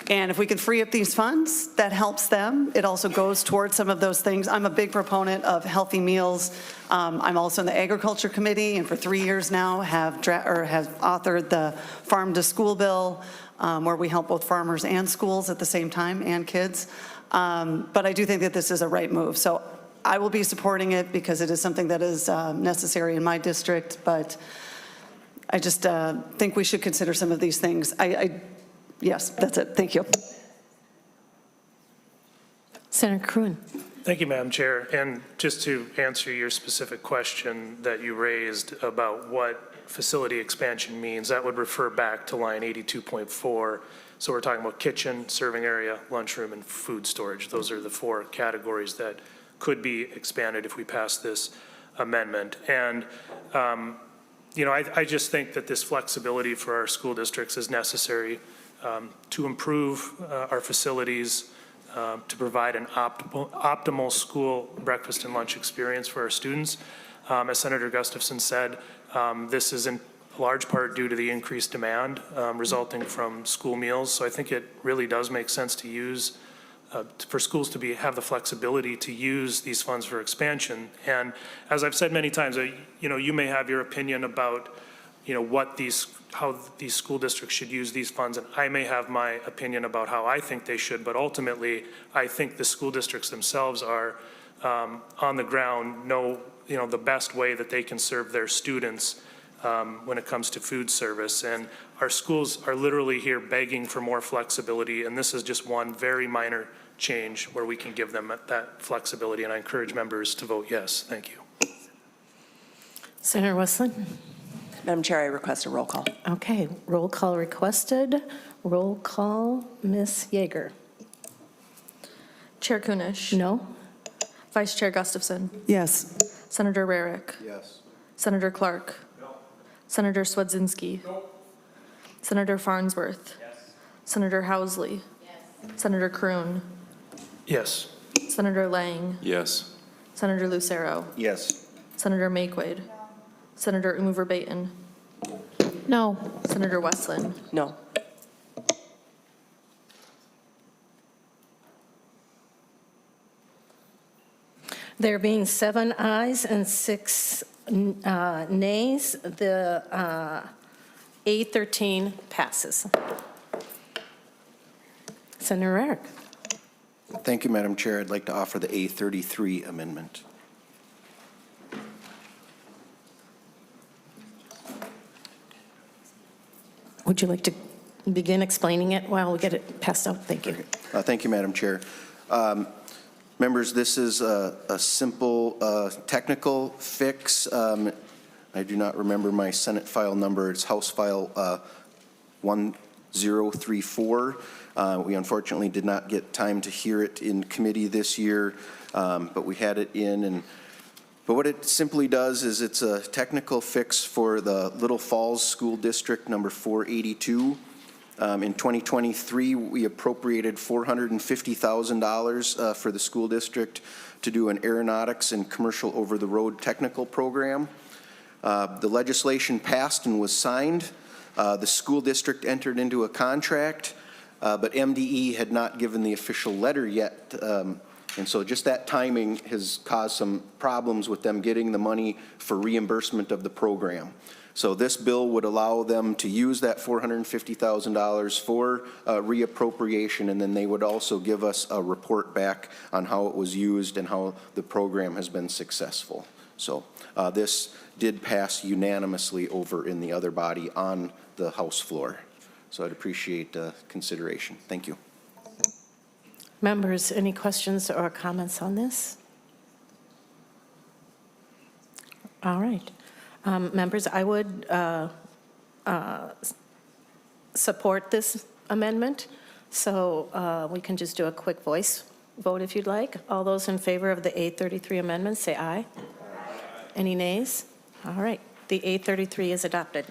And if we can free up these funds, that helps them. It also goes towards some of those things. I'm a big proponent of healthy meals. I'm also in the Agriculture Committee, and for 3 years now have authored the Farm to School bill, where we help both farmers and schools at the same time, and kids. But I do think that this is a right move. So I will be supporting it because it is something that is necessary in my district, but I just think we should consider some of these things. Yes, that's it. Thank you. Senator Kroon. Thank you, Madam Chair. And just to answer your specific question that you raised about what facility expansion means, that would refer back to line 82.4. So we're talking about kitchen, serving area, lunchroom, and food storage. Those are the 4 categories that could be expanded if we pass this amendment. And I just think that this flexibility for our school districts is necessary to improve our facilities, to provide an optimal school breakfast and lunch experience for our students. As Senator Gustafson said, this is in large part due to the increased demand resulting from school meals. So I think it really does make sense to use, for schools to have the flexibility to use these funds for expansion. And as I've said many times, you may have your opinion about how these school districts should use these funds, and I may have my opinion about how I think they should, but ultimately, I think the school districts themselves are on the ground know the best way that they can serve their students when it comes to food service. And our schools are literally here begging for more flexibility, and this is just one very minor change where we can give them that flexibility, and I encourage members to vote yes. Thank you. Senator Westland. Madam Chair, I request a roll call. Okay, roll call requested. Roll call, Ms. Yeager. Chair Kunesh. No? Vice Chair Gustafson. Yes. Senator Rarick. Yes. Senator Clark. No. Senator Swedzinski. No. Senator Farnsworth. Yes. Senator Housley. Yes. Senator Kroon. Yes. Senator Lang. Yes. Senator Lucero. Yes. Senator Mayquaid. Senator Verbaeten. No. Senator Westland. No. There being 7 ayes and 6 nays, the A13 passes. Senator Rarick. Thank you, Madam Chair. I'd like to offer the A33 amendment. Would you like to begin explaining it while we get it passed out? Thank you. Thank you, Madam Chair. Members, this is a simple technical fix. I do not remember my Senate file number. It's House File 1034. We unfortunately did not get time to hear it in committee this year, but we had it in. But what it simply does is it's a technical fix for the Little Falls School District number 482. In 2023, we appropriated $450,000 for the school district to do an aeronautics and commercial over-the-road technical program. The legislation passed and was signed. The school district entered into a contract, but MDE had not given the official letter yet. And so just that timing has caused some problems with them getting the money for reimbursement of the program. So this bill would allow them to use that $450,000 for reappropriation, and then they would also give us a report back on how it was used and how the program has been successful. So this did pass unanimously over in the other body on the House floor. So I'd appreciate consideration. Thank you. Members, any questions or comments on this? All right. Members, I would support this amendment, so we can just do a quick voice vote if you'd like. All those in favor of the A33 amendment, say aye. Any nays? All right, the A33 is adopted.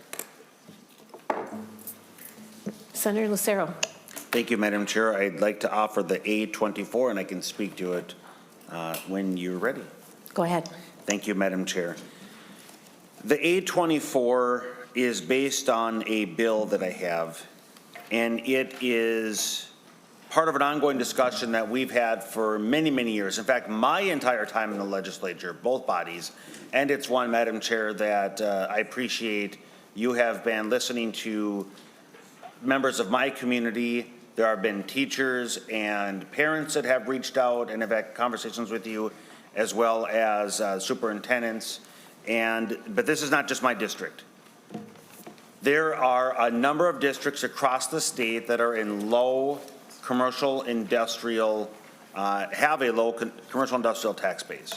Senator Lucero. Thank you, Madam Chair. I'd like to offer the A24, and I can speak to it when you're ready. Go ahead. Thank you, Madam Chair. The A24 is based on a bill that I have, and it is part of an ongoing discussion that we've had for many, many years. In fact, my entire time in the legislature, both bodies, and it's one, Madam Chair, that I appreciate you have been listening to members of my community. There have been teachers and parents that have reached out and have had conversations with you, as well as superintendents. But this is not just my district. There are a number of districts across the state that are in low commercial industrial, have a low commercial industrial tax base.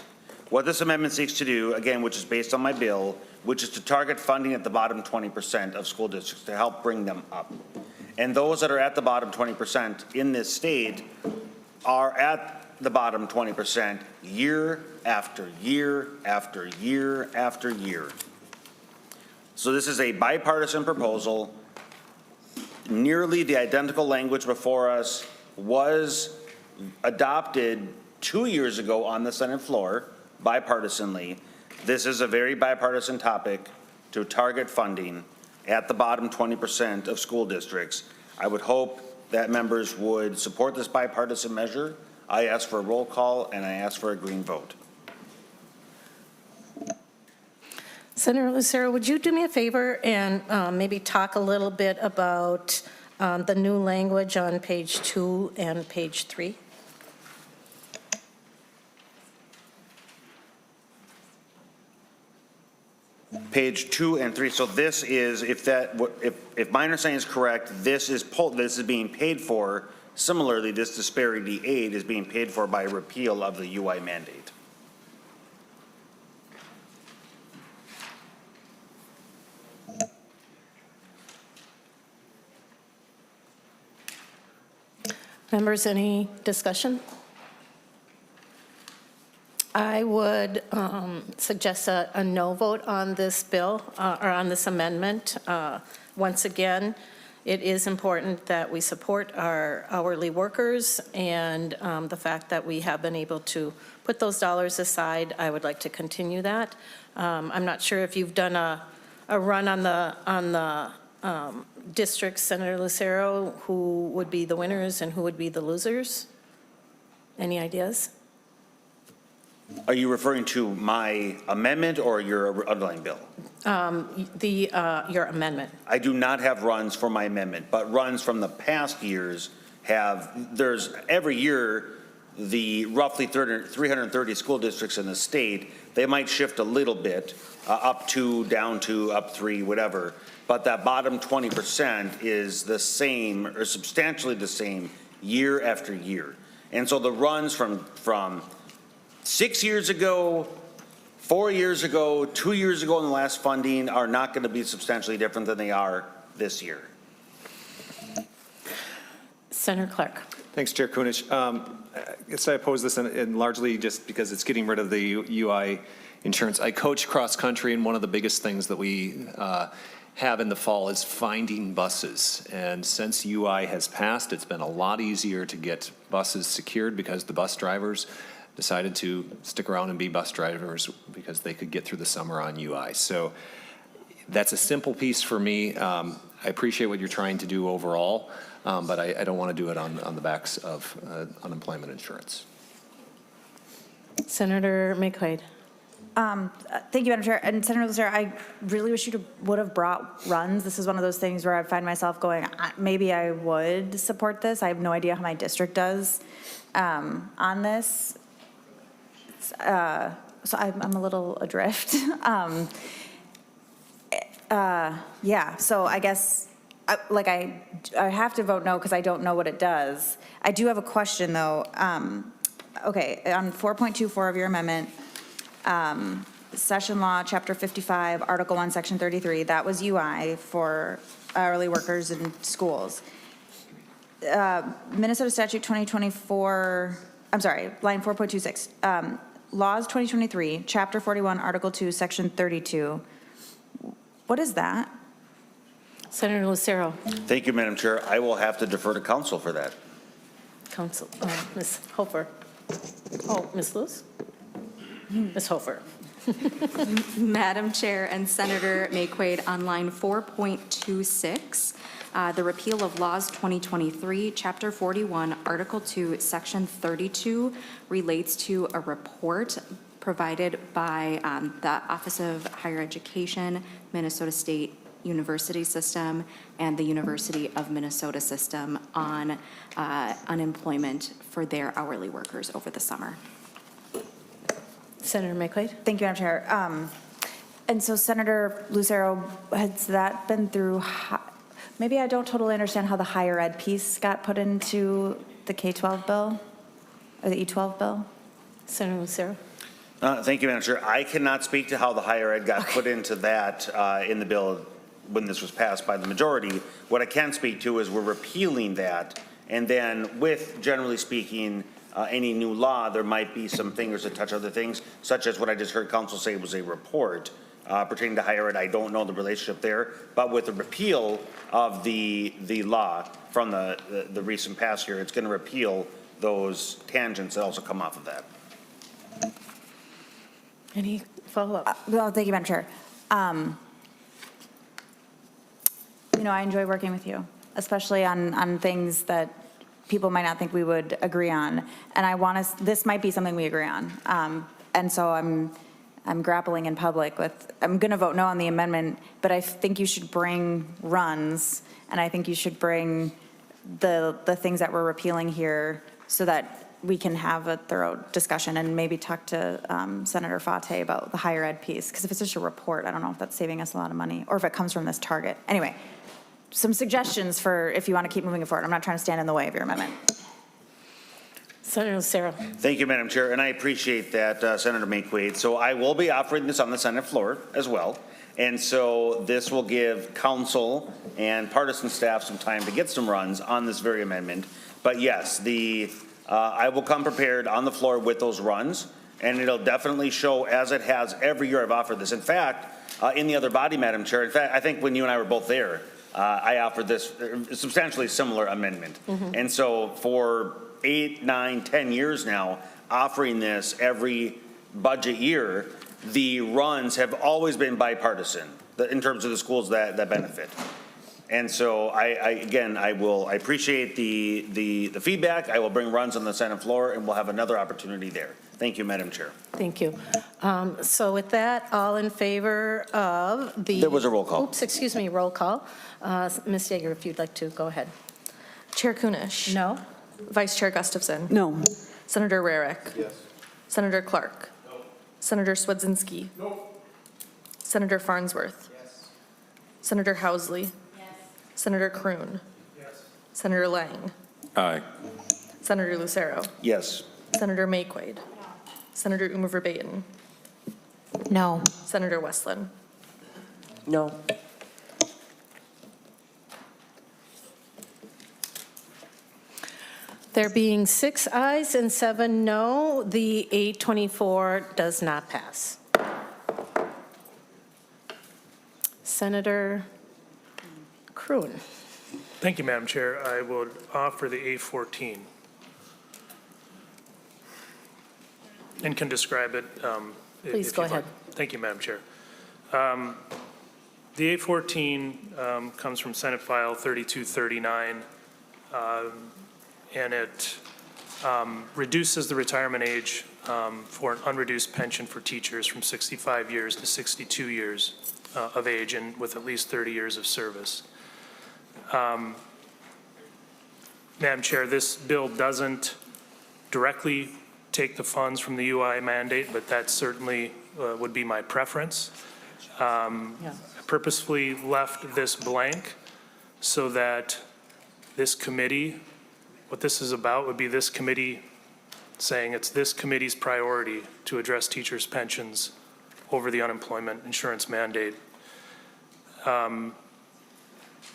What this amendment seeks to do, again, which is based on my bill, which is to target funding at the bottom 20% of school districts to help bring them up. And those that are at the bottom 20% in this state are at the bottom 20% year after year after year after year. So this is a bipartisan proposal. Nearly the identical language before us was adopted 2 years ago on the Senate floor, bipartisanly. This is a very bipartisan topic to target funding at the bottom 20% of school districts. I would hope that members would support this bipartisan measure. I ask for a roll call and I ask for a green vote. Senator Lucero, would you do me a favor and maybe talk a little bit about the new language on page 2 and page 3? Page 2 and 3. So this is, if my understanding is correct, this is being paid for. Similarly, this disparity aid is being paid for by repeal of the UI mandate. Members, any discussion? I would suggest a no vote on this bill or on this amendment. Once again, it is important that we support our hourly workers, and the fact that we have been able to put those dollars aside, I would like to continue that. I'm not sure if you've done a run on the districts, Senator Lucero, who would be the winners and who would be the losers? Any ideas? Are you referring to my amendment or your underlying bill? Your amendment. I do not have runs for my amendment, but runs from the past years there's every year, the roughly 330 school districts in the state, they might shift a little bit, up 2, down 2, up 3, whatever. But that bottom 20% is the same or substantially the same year after year. And so the runs from 6 years ago, 4 years ago, 2 years ago in the last funding are not going to be substantially different than they are this year. Senator Clark. Thanks, Chair Kunesh. I guess I oppose this and largely just because it's getting rid of the UI insurance. I coach cross country, and one of the biggest things that we have in the fall is finding buses. And since UI has passed, it's been a lot easier to get buses secured because the bus drivers decided to stick around and be bus drivers because they could get through the summer on UI. So that's a simple piece for me. I appreciate what you're trying to do overall, but I don't want to do it on the backs of unemployment insurance. Senator McQuaid. Thank you, Madam Chair. And Senator Lucero, I really wish you would have brought runs. This is one of those things where I find myself going, maybe I would support this. I have no idea how my district does on this. So I'm a little adrift. Yeah, so I guess, I have to vote no because I don't know what it does. I do have a question, though. Okay, on 4.24 of your amendment, Session Law, Chapter 55, Article 1, Section 33, that was UI for hourly workers in schools. Minnesota Statute 2024 I'm sorry, line 4.26. Laws 2023, Chapter 41, Article 2, Section 32. What is that? Senator Lucero. Thank you, Madam Chair. I will have to defer to council for that. Council, Ms. Hofer. Oh, Ms. Lewis? Ms. Hofer. Madam Chair and Senator Mayquade, on line 4.26, the repeal of laws 2023, Chapter 41, Article 2, Section 32 relates to a report provided by the Office of Higher Education, Minnesota State University System, and the University of Minnesota System on unemployment for their hourly workers over the summer. Senator Mayquade. Thank you, Madam Chair. And so Senator Lucero, has that been through, maybe I don't totally understand how the higher ed piece got put into the K-12 bill or the E-12 bill? Senator Lucero. Thank you, Madam Chair. I cannot speak to how the higher ed got put into that in the bill when this was passed by the majority. What I can speak to is we're repealing that, and then with, generally speaking, any new law, there might be some fingers that touch other things, such as what I just heard council say was a report pertaining to higher ed. I don't know the relationship there, but with the repeal of the law from the recent past here, it's going to repeal those tangents that also come off of that. Any follow-up? Well, thank you, Madam Chair. You know, I enjoy working with you, especially on things that people might not think we would agree on. And I want us, this might be something we agree on. And so I'm grappling in public with, I'm going to vote no on the amendment, but I think you should bring runs, and I think you should bring the things that we're repealing here so that we can have a thorough discussion and maybe talk to Senator Fate about the higher ed piece. Because if it's just a report, I don't know if that's saving us a lot of money or if it comes from this target. Anyway, some suggestions for if you want to keep moving it forward. I'm not trying to stand in the way of your amendment. Senator Lucero. Thank you, Madam Chair, and I appreciate that, Senator Mayquade. So I will be offering this on the Senate floor as well. And so this will give council and partisan staff some time to get some runs on this very amendment. But yes, I will come prepared on the floor with those runs, and it'll definitely show, as it has every year I've offered this. In fact, in the other body, Madam Chair, in fact, I think when you and I were both there, I offered this substantially similar amendment. And so for 8, 9, 10 years now, offering this every budget year, the runs have always been bipartisan in terms of the schools that benefit. And so I appreciate the feedback. I will bring runs on the Senate floor, and we'll have another opportunity there. Thank you, Madam Chair. Thank you. So with that, all in favor of the... There was a roll call. Oops, excuse me, roll call. Ms. Yeager, if you'd like to, go ahead. Chair Kunesh. No? Vice Chair Gustafson. No. Senator Rarick. Yes. Senator Clark. No. Senator Swedzinski. No. Senator Farnsworth. Yes. Senator Housley. Senator Kroon. Yes. Senator Lang. Aye. Senator Lucero. Yes. Senator Mayquade. Senator Umer Verbatim. No. Senator Westland. No. There being 6 ayes and 7 no, the 824 does not pass. Senator Kroon. Thank you, Madam Chair. I would offer the A14 and can describe it. Please go ahead. Thank you, Madam Chair. The A14 comes from Senate File 3239, and it reduces the retirement age for an unreduced pension for teachers from 65 years to 62 years of age and with at least 30 years of service. Madam Chair, this bill doesn't directly take the funds from the UI mandate, but that certainly would be my preference. I purposefully left this blank so that this committee, what this is about would be this committee saying it's this committee's priority to address teachers' pensions over the unemployment insurance mandate.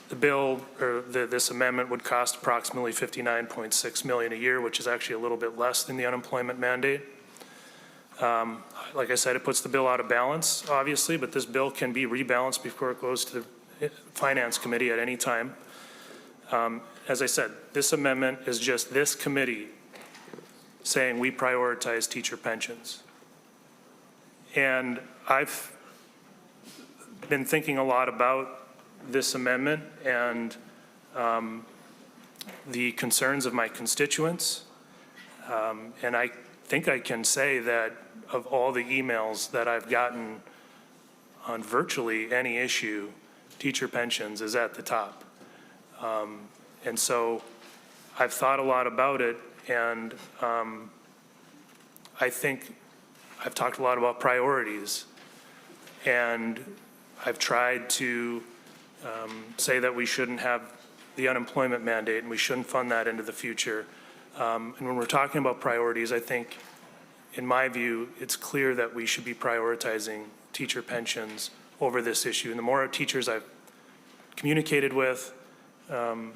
The bill, or this amendment would cost approximately $59.6 million a year, which is actually a little bit less than the unemployment mandate. Like I said, it puts the bill out of balance, obviously, but this bill can be rebalanced before it goes to the Finance Committee at any time. As I said, this amendment is just this committee saying we prioritize teacher pensions. And I've been thinking a lot about this amendment and the concerns of my constituents. And I think I can say that of all the emails that I've gotten on virtually any issue, teacher pensions is at the top. And so I've thought a lot about it, and I think I've talked a lot about priorities. And I've tried to say that we shouldn't have the unemployment mandate and we shouldn't fund that into the future. And when we're talking about priorities, I think, in my view, it's clear that we should be prioritizing teacher pensions over this issue. And the more teachers I've communicated with, the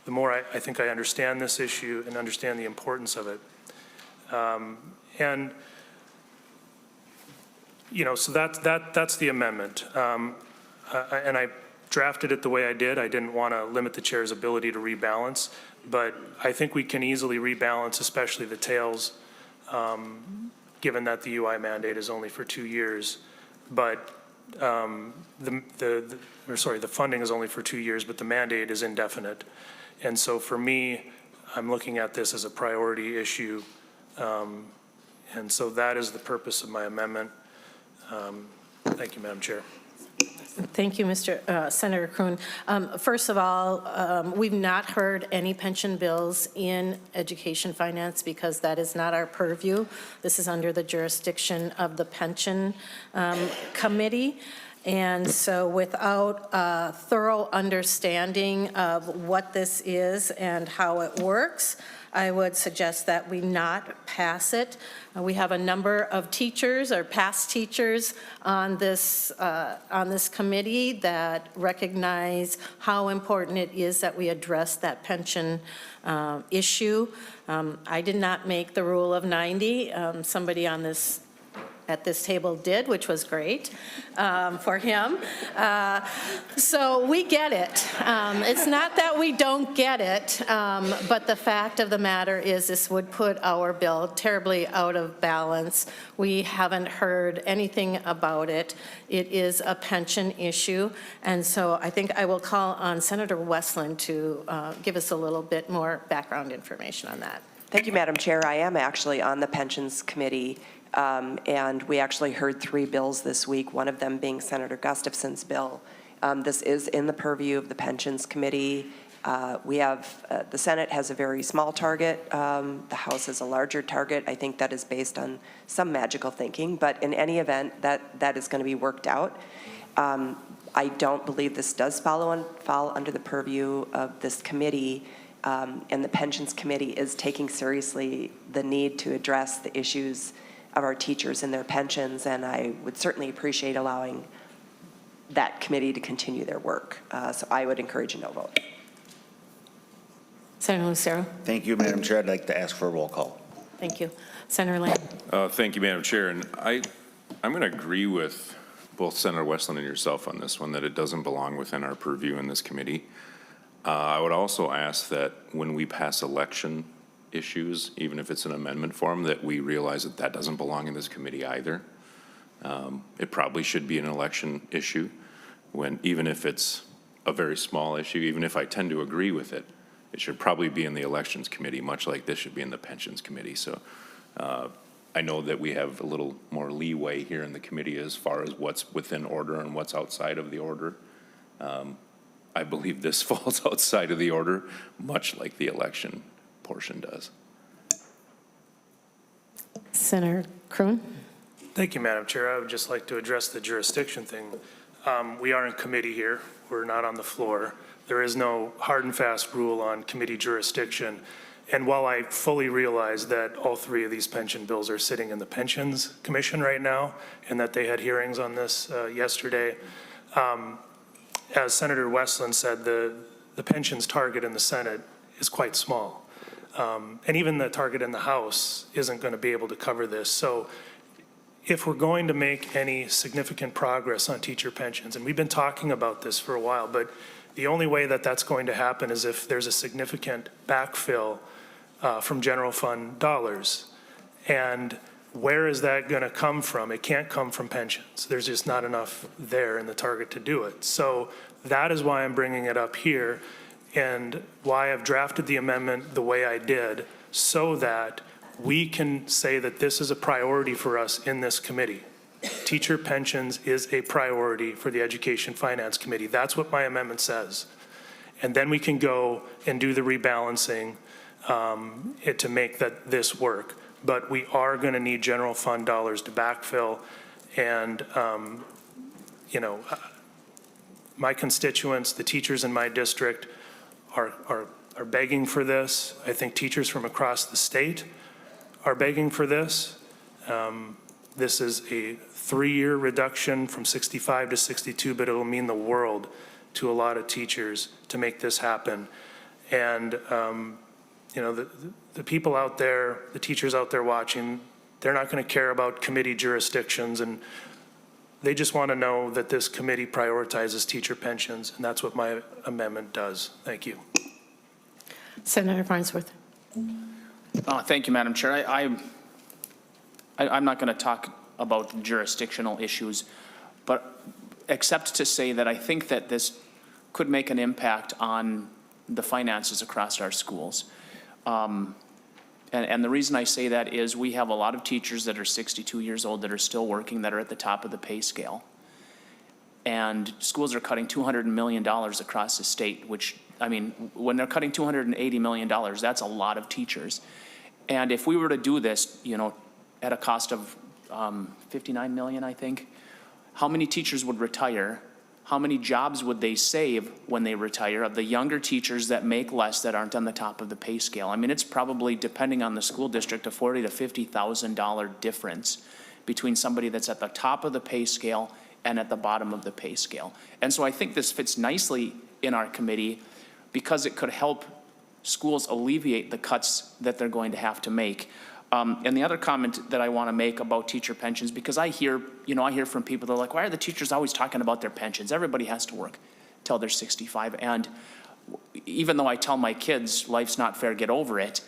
more I think I understand this issue and understand the importance of it. And, you know, so that's the amendment. And I drafted it the way I did. I didn't want to limit the chair's ability to rebalance, but I think we can easily rebalance, especially the tails, given that the UI mandate is only for 2 years. But the funding is only for 2 years, but the mandate is indefinite. And so for me, I'm looking at this as a priority issue. And so that is the purpose of my amendment. Thank you, Madam Chair. Thank you, Senator Kroon. First of all, we've not heard any pension bills in education finance because that is not our purview. This is under the jurisdiction of the pension committee. And so without a thorough understanding of what this is and how it works, I would suggest that we not pass it. We have a number of teachers or past teachers on this committee that recognize how important it is that we address that pension issue. I did not make the rule of 90. Somebody at this table did, which was great for him. So we get it. It's not that we don't get it, but the fact of the matter is this would put our bill terribly out of balance. We haven't heard anything about it. It is a pension issue, and so I think I will call on Senator Westland to give us a little bit more background information on that. Thank you, Madam Chair. I am actually on the Pensions Committee. And we actually heard 3 bills this week, one of them being Senator Gustafson's bill. This is in the purview of the Pensions Committee. We have, the Senate has a very small target. The House has a larger target. I think that is based on some magical thinking, but in any event, that is going to be worked out. I don't believe this does fall under the purview of this committee, and the Pensions Committee is taking seriously the need to address the issues of our teachers and their pensions, and I would certainly appreciate allowing that committee to continue their work. So I would encourage a no vote. Senator Lucero. Thank you, Madam Chair. I'd like to ask for a roll call. Thank you. Senator Lamb. Thank you, Madam Chair. And I'm going to agree with both Senator Westland and yourself on this one, that it doesn't belong within our purview in this committee. I would also ask that when we pass election issues, even if it's an amendment form, that we realize that that doesn't belong in this committee either. It probably should be an election issue, even if it's a very small issue, even if I tend to agree with it, it should probably be in the elections committee, much like this should be in the pensions committee. So I know that we have a little more leeway here in the committee as far as what's within order and what's outside of the order. I believe this falls outside of the order, much like the election portion does. Senator Kroon. Thank you, Madam Chair. I would just like to address the jurisdiction thing. We are in committee here. We're not on the floor. There is no hard and fast rule on committee jurisdiction. And while I fully realize that all 3 of these pension bills are sitting in the Pensions Commission right now, and that they had hearings on this yesterday, as Senator Westland said, the pensions target in the Senate is quite small. And even the target in the House isn't going to be able to cover this. So if we're going to make any significant progress on teacher pensions, and we've been talking about this for a while, but the only way that that's going to happen is if there's a significant backfill from general fund dollars. And where is that going to come from? It can't come from pensions. There's just not enough there in the target to do it. So that is why I'm bringing it up here and why I've drafted the amendment the way I did, so that we can say that this is a priority for us in this committee. Teacher pensions is a priority for the Education Finance Committee. That's what my amendment says. And then we can go and do the rebalancing to make this work. But we are going to need general fund dollars to backfill. And, you know, my constituents, the teachers in my district, are begging for this. I think teachers from across the state are begging for this. This is a 3-year reduction from 65 to 62, but it'll mean the world to a lot of teachers to make this happen. And, you know, the people out there, the teachers out there watching, they're not going to care about committee jurisdictions, and they just want to know that this committee prioritizes teacher pensions, and that's what my amendment does. Thank you. Senator Farnsworth. Thank you, Madam Chair. I'm not going to talk about the jurisdictional issues, but except to say that I think that this could make an impact on the finances across our schools. And the reason I say that is we have a lot of teachers that are 62 years old that are still working, that are at the top of the pay scale. And schools are cutting $200 million across the state, which, I mean, when they're cutting $280 million, that's a lot of teachers. And if we were to do this, you know, at a cost of 59 million, I think, how many teachers would retire? How many jobs would they save when they retire of the younger teachers that make less, that aren't on the top of the pay scale? I mean, it's probably, depending on the school district, a $40,000 to $50,000 difference between somebody that's at the top of the pay scale and at the bottom of the pay scale. And so I think this fits nicely in our committee because it could help schools alleviate the cuts that they're going to have to make. And the other comment that I want to make about teacher pensions, because I hear from people, they're like, why are the teachers always talking about their pensions? Everybody has to work till they're 65. And even though I tell my kids, life's not fair, get over it,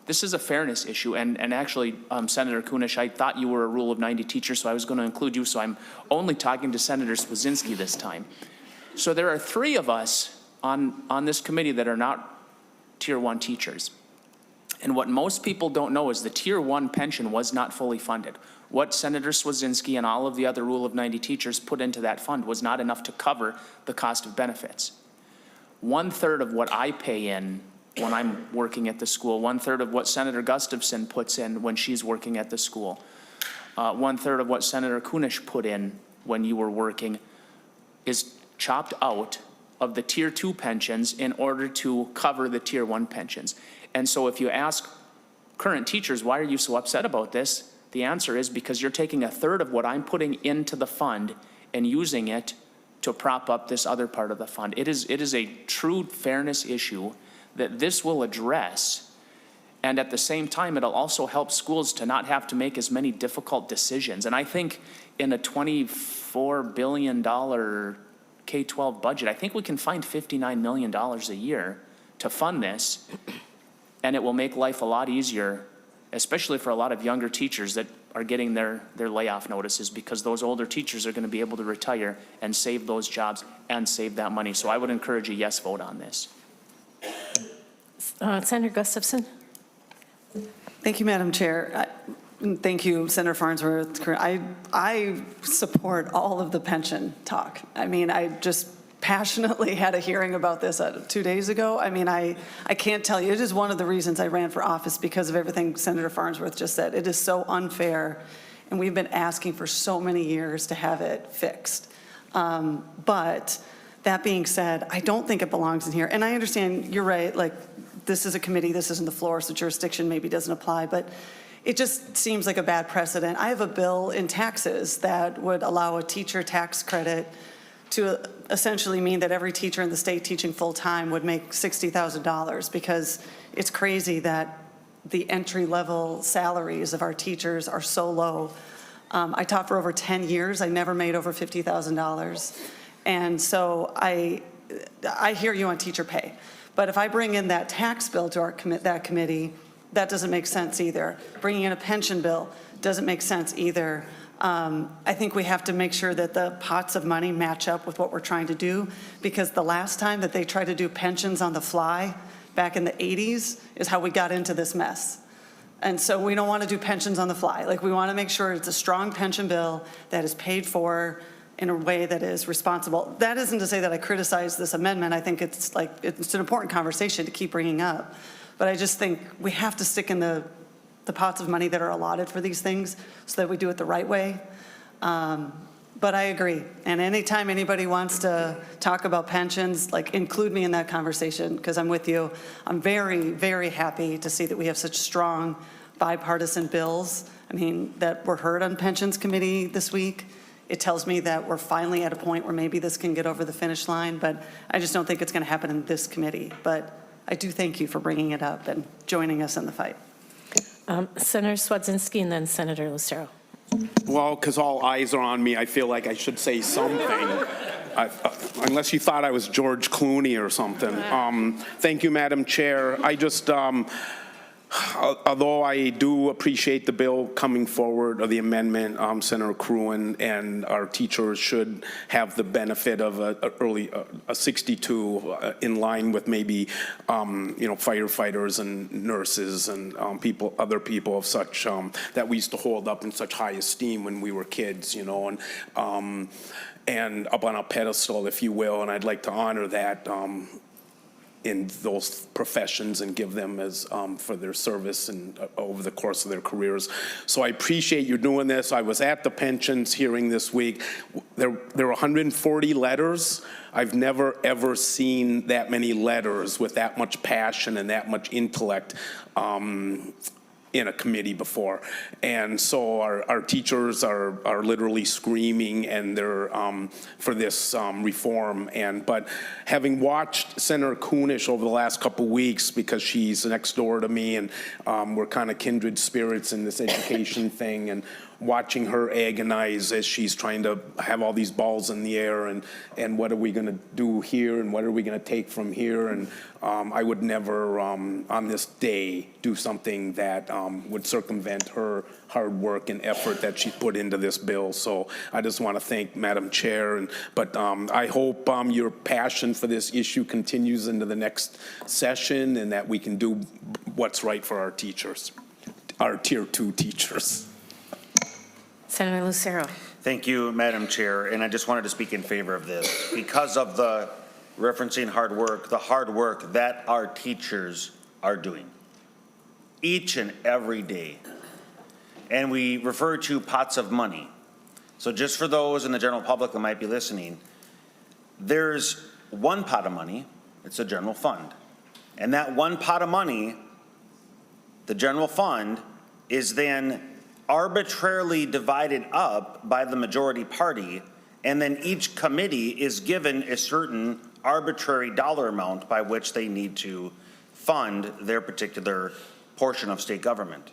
this is a fairness issue. And actually, Senator Kunesh, I thought you were a Rule of 90 teacher, so I was going to include you. So I'm only talking to Senator Swazinski this time. So there are 3 of us on this committee that are not Tier 1 teachers. And what most people don't know is the Tier 1 pension was not fully funded. What Senator Swazinski and all of the other Rule of 90 teachers put into that fund was not enough to cover the cost of benefits. 1/3 of what I pay in when I'm working at the school, 1/3 of what Senator Gustafson puts in when she's working at the school, 1/3 of what Senator Kunesh put in when you were working is chopped out of the Tier 2 pensions in order to cover the Tier 1 pensions. And so if you ask current teachers, why are you so upset about this? The answer is because you're taking 1/3 of what I'm putting into the fund and using it to prop up this other part of the fund. It is a true fairness issue that this will address. And at the same time, it'll also help schools to not have to make as many difficult decisions. And I think in a $24 billion K-12 budget, I think we can find $59 million a year to fund this. And it will make life a lot easier, especially for a lot of younger teachers that are getting their layoff notices, because those older teachers are going to be able to retire and save those jobs and save that money. So I would encourage a yes vote on this. Senator Gustafson. Thank you, Madam Chair. Thank you, Senator Farnsworth. I support all of the pension talk. I mean, I just passionately had a hearing about this 2 days ago. I mean, I can't tell you. It is one of the reasons I ran for office, because of everything Senator Farnsworth just said. It is so unfair, and we've been asking for so many years to have it fixed. But that being said, I don't think it belongs in here. And I understand you're right, like, this is a committee, this isn't the floor, so jurisdiction maybe doesn't apply, but it just seems like a bad precedent. I have a bill in taxes that would allow a teacher tax credit to essentially mean that every teacher in the state teaching full-time would make $60,000, because it's crazy that the entry-level salaries of our teachers are so low. I taught for over 10 years. I never made over $50,000. And so I hear you on teacher pay. But if I bring in that tax bill to that committee, that doesn't make sense either. Bringing in a pension bill doesn't make sense either. I think we have to make sure that the pots of money match up with what we're trying to do, because the last time that they tried to do pensions on the fly back in the 80s is how we got into this mess. And so we don't want to do pensions on the fly. Like, we want to make sure it's a strong pension bill that is paid for in a way that is responsible. That isn't to say that I criticize this amendment. I think it's an important conversation to keep bringing up. But I just think we have to stick in the pots of money that are allotted for these things so that we do it the right way. But I agree. And anytime anybody wants to talk about pensions, like, include me in that conversation, because I'm with you. I'm very, very happy to see that we have such strong bipartisan bills. I mean, that were heard on Pensions Committee this week. It tells me that we're finally at a point where maybe this can get over the finish line, but I just don't think it's going to happen in this committee. But I do thank you for bringing it up and joining us in the fight. Senator Swedzinski and then Senator Lucero. Well, because all eyes are on me, I feel like I should say something. Unless you thought I was George Clooney or something. Thank you, Madam Chair. I just, although I do appreciate the bill coming forward, or the amendment, Senator Cruen and our teachers should have the benefit of a 62 in line with maybe, firefighters and nurses and other people of such, that we used to hold up in such high esteem when we were kids, and up on a pedestal, if you will, and I'd like to honor that in those professions and give them as for their service and over the course of their careers. So I appreciate you doing this. I was at the pensions hearing this week. There were 140 letters. I've never, ever seen that many letters with that much passion and that much intellect in a committee before. And so our teachers are literally screaming, and they're for this reform. But having watched Senator Kunesh over the last couple weeks, because she's next door to me and we're kind of kindred spirits in this education thing, and watching her agonize as she's trying to have all these balls in the air and what are we going to do here and what are we going to take from here, and I would never on this day do something that would circumvent her hard work and effort that she put into this bill. So I just want to thank Madam Chair, but I hope your passion for this issue continues into the next session, and that we can do what's right for our teachers, our Tier 2 teachers. Senator Lucero. Thank you, Madam Chair, and I just wanted to speak in favor of this because of the referencing the hard work that our teachers are doing each and every day. And we refer to pots of money. So just for those in the general public that might be listening, there's one pot of money, it's a general fund. And that one pot of money, the general fund, is then arbitrarily divided up by the majority party, and then each committee is given a certain arbitrary dollar amount by which they need to fund their particular portion of state government.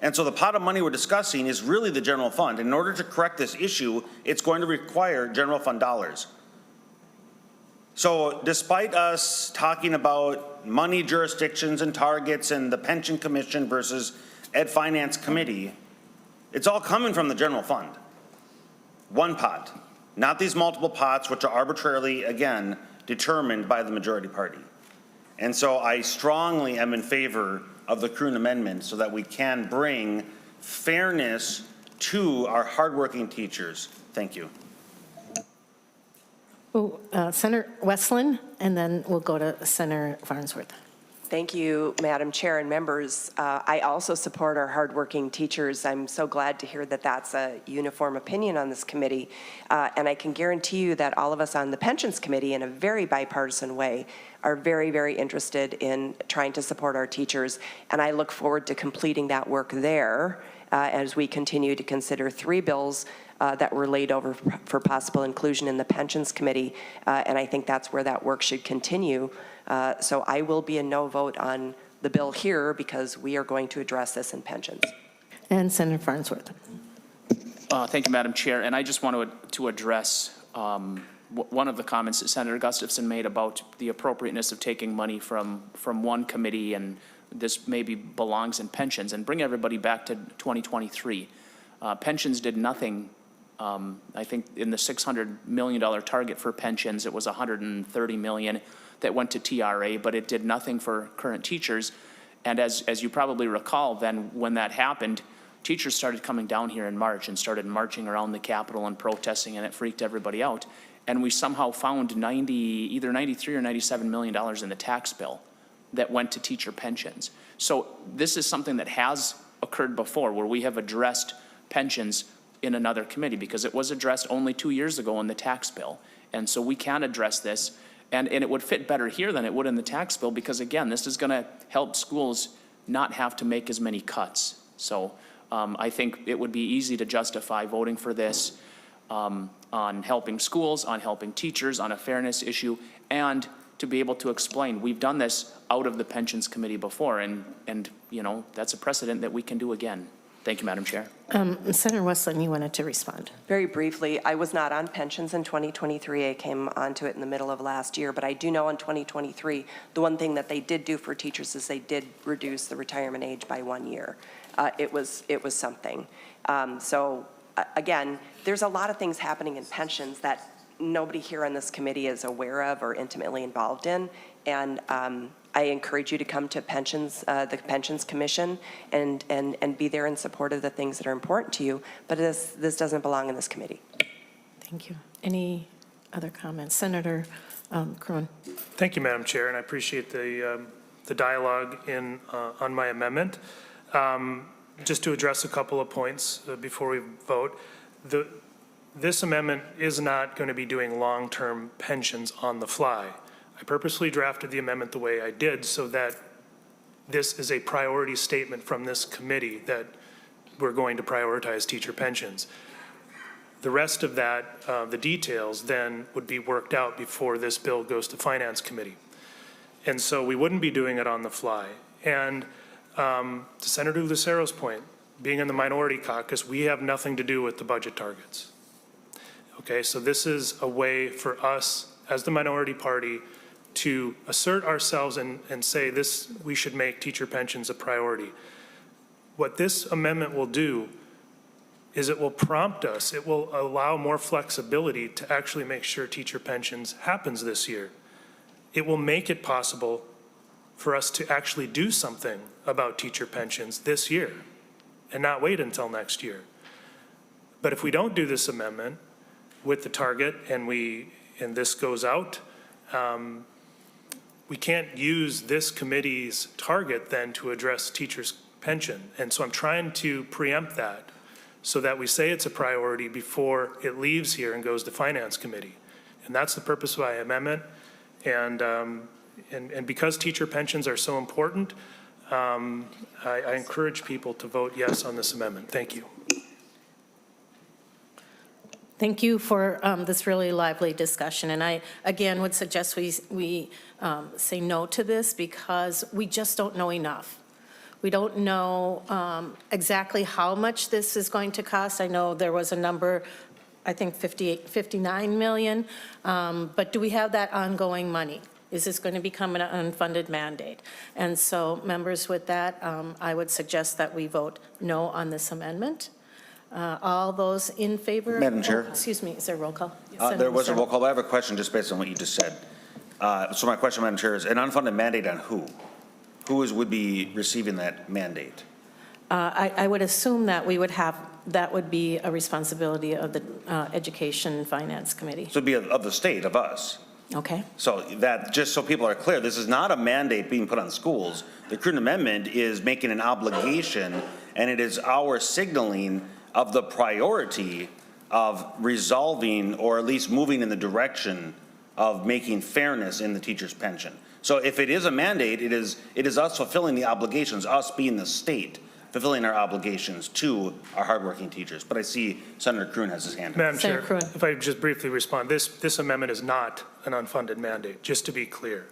And so the pot of money we're discussing is really the general fund. In order to correct this issue, it's going to require general fund dollars. So despite us talking about money jurisdictions and targets and the pension commission versus Ed Finance Committee, it's all coming from the general fund. One pot, not these multiple pots, which are arbitrarily, again, determined by the majority party. And so I strongly am in favor of the Cruen amendment so that we can bring fairness to our hardworking teachers. Thank you. Senator Westland, and then we'll go to Senator Farnsworth. Thank you, Madam Chair and members. I also support our hardworking teachers. I'm so glad to hear that that's a uniform opinion on this committee. And I can guarantee you that all of us on the Pensions Committee, in a very bipartisan way, are very, very interested in trying to support our teachers, and I look forward to completing that work there as we continue to consider 3 bills that were laid over for possible inclusion in the Pensions Committee, and I think that's where that work should continue. So I will be a no vote on the bill here because we are going to address this in pensions. And Senator Farnsworth. Thank you, Madam Chair. And I just want to address one of the comments that Senator Gustafson made about the appropriateness of taking money from one committee, and this maybe belongs in pensions, and bring everybody back to 2023. Pensions did nothing. I think in the $600 million target for pensions, it was $130 million that went to TRA, but it did nothing for current teachers. And as you probably recall, then when that happened, teachers started coming down here in March and started marching around the Capitol and protesting, and it freaked everybody out. And we somehow found either $93 or $97 million in the tax bill that went to teacher pensions. So this is something that has occurred before, where we have addressed pensions in another committee, because it was addressed only 2 years ago in the tax bill. And so we can address this, and it would fit better here than it would in the tax bill, because again, this is going to help schools not have to make as many cuts. So I think it would be easy to justify voting for this on helping schools, on helping teachers, on a fairness issue, and to be able to explain, we've done this out of the Pensions Committee before, and you know, that's a precedent that we can do again. Thank you, Madam Chair. Senator Westland, you wanted to respond. Very briefly, I was not on pensions in 2023. I came onto it in the middle of last year, but I do know in 2023, the one thing that they did do for teachers is they did reduce the retirement age by 1 year. It was something. So again, there's a lot of things happening in pensions that nobody here on this committee is aware of or intimately involved in, and I encourage you to come to pensions, the Pensions Commission, and be there in support of the things that are important to you. But this doesn't belong in this committee. Thank you. Any other comments? Senator Kroon. Thank you, Madam Chair, and I appreciate the dialogue on my amendment. Just to address a couple of points before we vote, this amendment is not going to be doing long-term pensions on the fly. I purposely drafted the amendment the way I did so that this is a priority statement from this committee that we're going to prioritize teacher pensions. The rest of that, the details, then would be worked out before this bill goes to Finance Committee. And so we wouldn't be doing it on the fly. And to Senator Lucero's point, being in the minority caucus, we have nothing to do with the budget targets. Okay, so this is a way for us as the minority party to assert ourselves and say this, we should make teacher pensions a priority. What this amendment will do is it will prompt us, it will allow more flexibility to actually make sure teacher pensions happens this year. It will make it possible for us to actually do something about teacher pensions this year and not wait until next year. But if we don't do this amendment with the target and this goes out, we can't use this committee's target then to address teachers' pension. And so I'm trying to preempt that so that we say it's a priority before it leaves here and goes to Finance Committee. And that's the purpose of my amendment. And because teacher pensions are so important, I encourage people to vote yes on this amendment. Thank you. Thank you for this really lively discussion. And I, again, would suggest we say no to this because we just don't know enough. We don't know exactly how much this is going to cost. I know there was a number, I think 59 million, but do we have that ongoing money? Is this going to become an unfunded mandate? And so, members, with that, I would suggest that we vote no on this amendment. All those in favor? Madam Chair. Excuse me, is there a roll call? There was a roll call. I have a question just based on what you just said. So my question, Madam Chair, is an unfunded mandate on who? Who would be receiving that mandate? I would assume that that would be a responsibility of the Education and Finance Committee. So it'd be of the state, of us. Okay. So that, just so people are clear, this is not a mandate being put on schools. The Kroon Amendment is making an obligation, and it is our signaling of the priority of resolving or at least moving in the direction of making fairness in the teacher's pension. So if it is a mandate, it is us fulfilling the obligations, us being the state, fulfilling our obligations to our hardworking teachers. But I see Senator Kroon has his hand up. Madam Chair, Senator Kroon. if I just briefly respond, this amendment is not an unfunded mandate, just to be clear.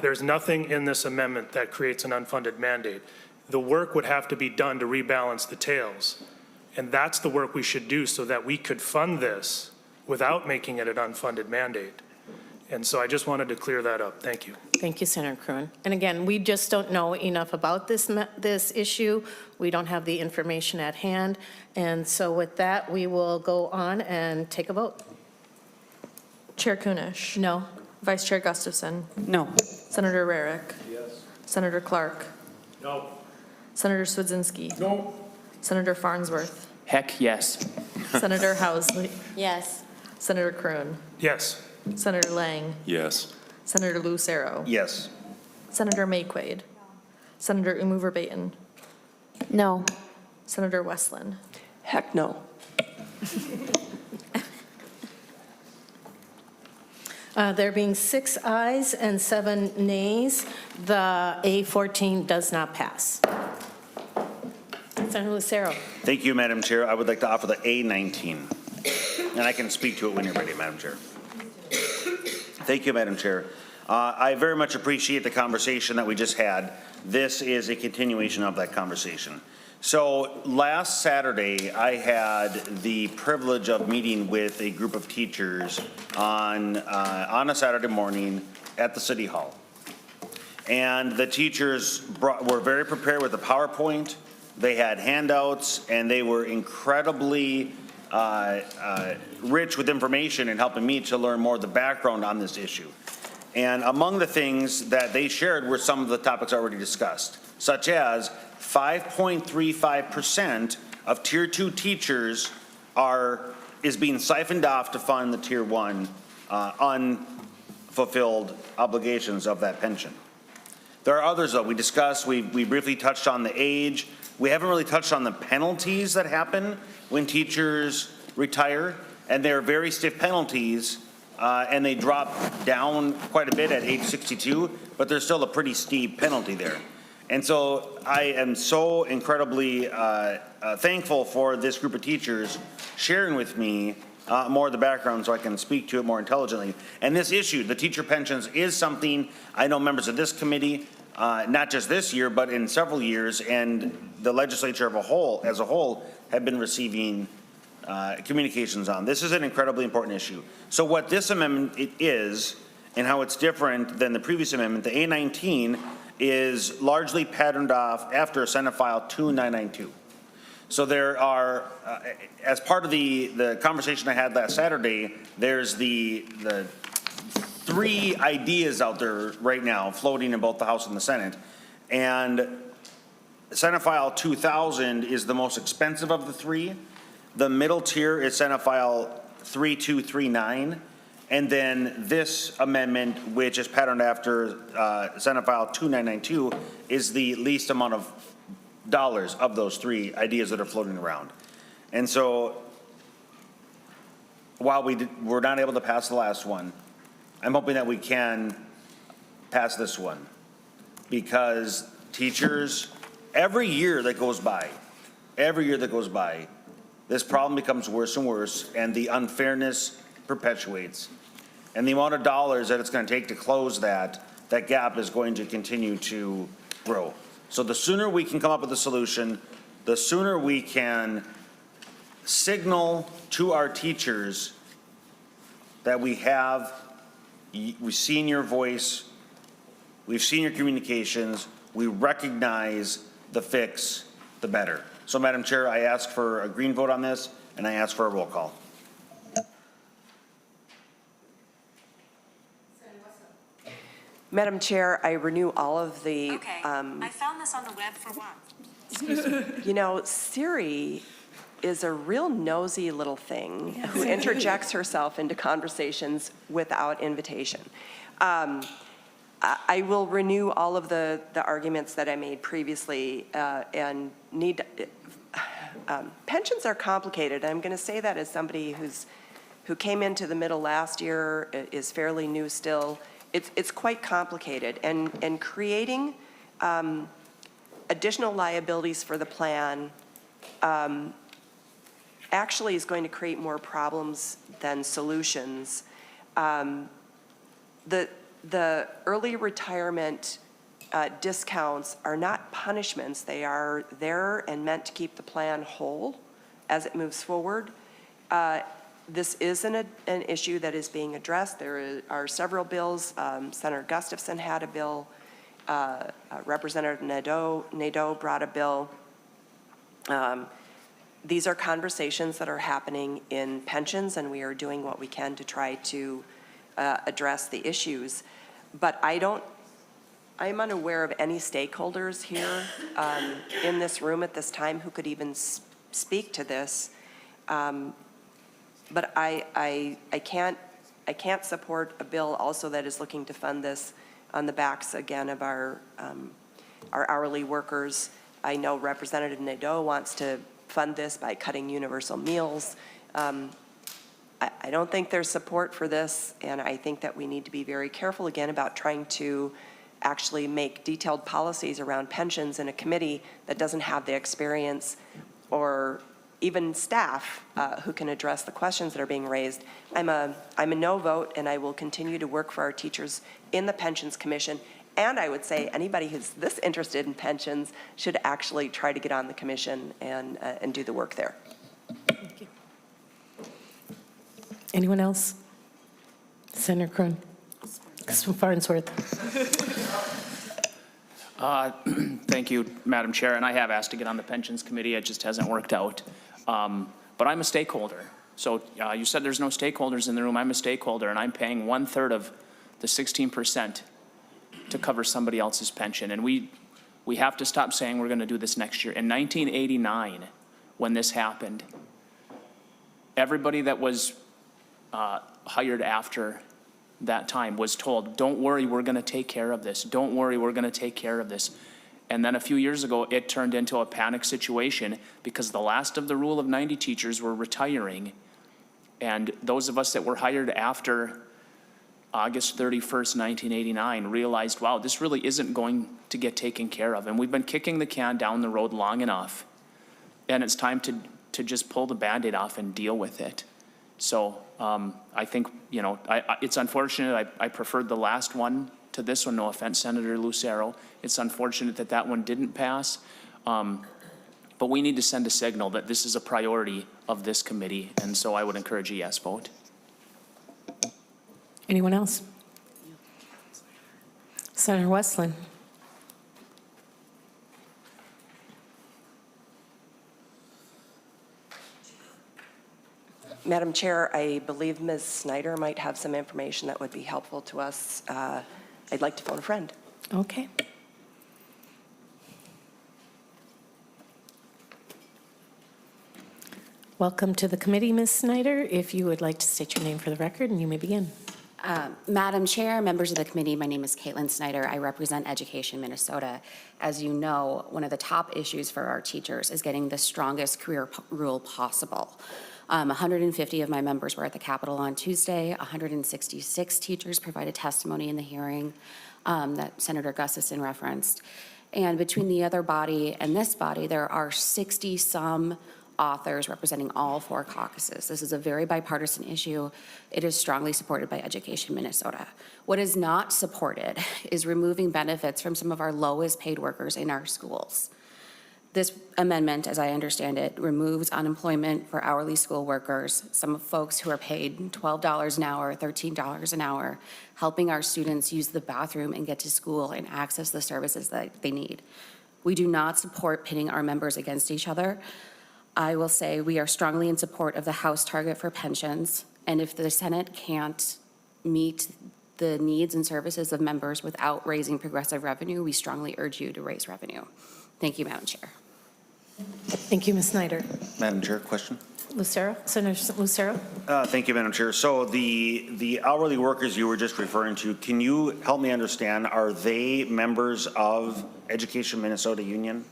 There's nothing in this amendment that creates an unfunded mandate. The work would have to be done to rebalance the tails. And that's the work we should do so that we could fund this without making it an unfunded mandate. And so I just wanted to clear that up. Thank you. Thank you, Senator Kroon. And again, we just don't know enough about this issue. We don't have the information at hand. And so with that, we will go on and take a vote. Chair Kunesh. No. Vice Chair Gustafson. No. Senator Rarick. Yes. Senator Clark. No. Senator Swedzinski. No. Senator Farnsworth. Heck, yes. Senator Housley. Yes. Senator Kroon. Yes. Senator Lang. Yes. Senator Lucero. Yes. Senator Mayquade. Senator Verbatim. No. Senator Westland. Heck, no. There being 6 ayes and 7 nays, the A14 does not pass. Senator Lucero. Thank you, Madam Chair. I would like to offer the A19. And I can speak to it when you're ready, Madam Chair. Thank you, Madam Chair. I very much appreciate the conversation that we just had. This is a continuation of that conversation. So last Saturday, I had the privilege of meeting with a group of teachers on a Saturday morning at the City Hall. And the teachers were very prepared with a PowerPoint. They had handouts, and they were incredibly rich with information and helping me to learn more of the background on this issue. And among the things that they shared were some of the topics already discussed, such as 5.35% of Tier 2 teachers is being siphoned off to fund the Tier 1 unfulfilled obligations of that pension. There are others, though. We discussed, we briefly touched on the age. We haven't really touched on the penalties that happen when teachers retire, and they're very stiff penalties, and they drop down quite a bit at age 62, but there's still a pretty steep penalty there. And so I am so incredibly thankful for this group of teachers sharing with me more of the background so I can speak to it more intelligently. And this issue, the teacher pensions, is something I know members of this committee, not just this year, but in several years, and the legislature as a whole have been receiving communications on. This is an incredibly important issue. So what this amendment is, and how it's different than the previous amendment, the A19 is largely patterned off after Senate File 2992. So there are, as part of the conversation I had last Saturday, there's the 3 ideas out there right now floating in both the House and the Senate. And Senate File 2000 is the most expensive of the 3. The middle tier is Senate File 3239. And then this amendment, which is patterned after Senate File 2992, is the least amount of dollars of those 3 ideas that are floating around. And so while we were not able to pass the last one, I'm hoping that we can pass this one, because teachers, every year that goes by, this problem becomes worse and worse, and the unfairness perpetuates. And the amount of dollars that it's going to take to close that gap is going to continue to grow. So the sooner we can come up with a solution, the sooner we can signal to our teachers that we've seen your voice, we've seen your communications, we recognize the fix, the better. So, Madam Chair, I ask for a green vote on this, and I ask for a roll call. Madam Chair, I renew all of the. Okay, I found this on the web for once. You know, Siri is a real nosy little thing who interjects herself into conversations without invitation. I will renew all of the arguments that I made previously and pensions are complicated. I'm going to say that as somebody who came into the middle last year, is fairly new still, it's quite complicated, and creating additional liabilities for the plan actually is going to create more problems than solutions. The early retirement discounts are not punishments. They are there and meant to keep the plan whole as it moves forward. This isn't an issue that is being addressed. There are several bills. Senator Gustafson had a bill. Representative Nadeau brought a bill. These are conversations that are happening in pensions, and we are doing what we can to try to address the issues. But I'm unaware of any stakeholders here in this room at this time who could even speak to this. But I can't support a bill also that is looking to fund this on the backs, again, of our hourly workers. I know Representative Nadeau wants to fund this by cutting universal meals. I don't think there's support for this, and I think that we need to be very careful again about trying to actually make detailed policies around pensions in a committee that doesn't have the experience or even staff who can address the questions that are being raised. I'm a no vote, and I will continue to work for our teachers in the Pensions Commission. And I would say anybody who's this interested in pensions should actually try to get on the commission and do the work there. Thank you. Anyone else? Senator Kroon. Farnsworth. Thank you, Madam Chair, and I have asked to get on the Pensions Committee. It just hasn't worked out. But I'm a stakeholder. So you said there's no stakeholders in the room. I'm a stakeholder, and I'm paying 1/3 of the 16% to cover somebody else's pension. And we have to stop saying we're going to do this next year. In 1989, when this happened, everybody that was hired after that time was told, don't worry, we're going to take care of this. Don't worry, we're going to take care of this. And then a few years ago, it turned into a panic situation because the last of the Rule of 90 teachers were retiring. And those of us that were hired after August 31st, 1989 realized, wow, this really isn't going to get taken care of. And we've been kicking the can down the road long enough. And it's time to just pull the Band-Aid off and deal with it. So I think, it's unfortunate. I preferred the last one to this one. No offense, Senator Lucero. It's unfortunate that that one didn't pass. But we need to send a signal that this is a priority of this committee. And so I would encourage a yes vote. Anyone else? Senator Westland. Madam Chair, I believe Ms. Snyder might have some information that would be helpful to us. I'd like to phone a friend. Okay. Welcome to the committee, Ms. Snyder. If you would like to state your name for the record, and you may begin. Madam Chair, members of the committee, my name is Caitlin Snyder. I represent Education Minnesota. As you know, one of the top issues for our teachers is getting the strongest career rule possible. 150 of my members were at the Capitol on Tuesday. 166 teachers provided testimony in the hearing that Senator Gustafson referenced. And between the other body and this body, there are 60-some authors representing all four caucuses. This is a very bipartisan issue. It is strongly supported by Education Minnesota. What is not supported is removing benefits from some of our lowest paid workers in our schools. This amendment, as I understand it, removes unemployment for hourly school workers, some folks who are paid $12 an hour, $13 an hour, helping our students use the bathroom and get to school and access the services that they need. We do not support pitting our members against each other. I will say we are strongly in support of the House target for pensions, and if the Senate can't meet the needs and services of members without raising progressive revenue, we strongly urge you to raise revenue. Thank you, Madam Chair. Thank you, Ms. Snyder. Madam Chair, question? Lucero, Senator Lucero. Thank you, Madam Chair. So the hourly workers you were just referring to, can you help me understand, are they members of Education Minnesota Union?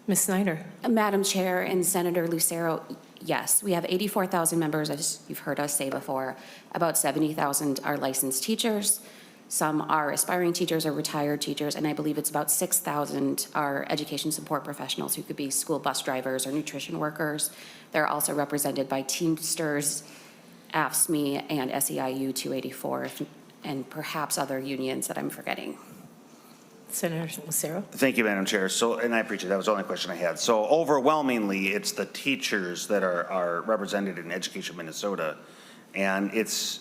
Ms. Snyder. Madam Chair and Senator Lucero, yes, we have 84,000 members, as you've heard us say before. About 70,000 are licensed teachers. Some are aspiring teachers or retired teachers, and I believe it's about 6,000 are education support professionals who could be school bus drivers or nutrition workers. They're also represented by Teamsters, AFSCME, and SEIU 284, and perhaps other unions that I'm forgetting. Senator Lucero. Thank you, Madam Chair. So, and I appreciate that was the only question I had. So overwhelmingly, it's the teachers that are represented in Education Minnesota, and it's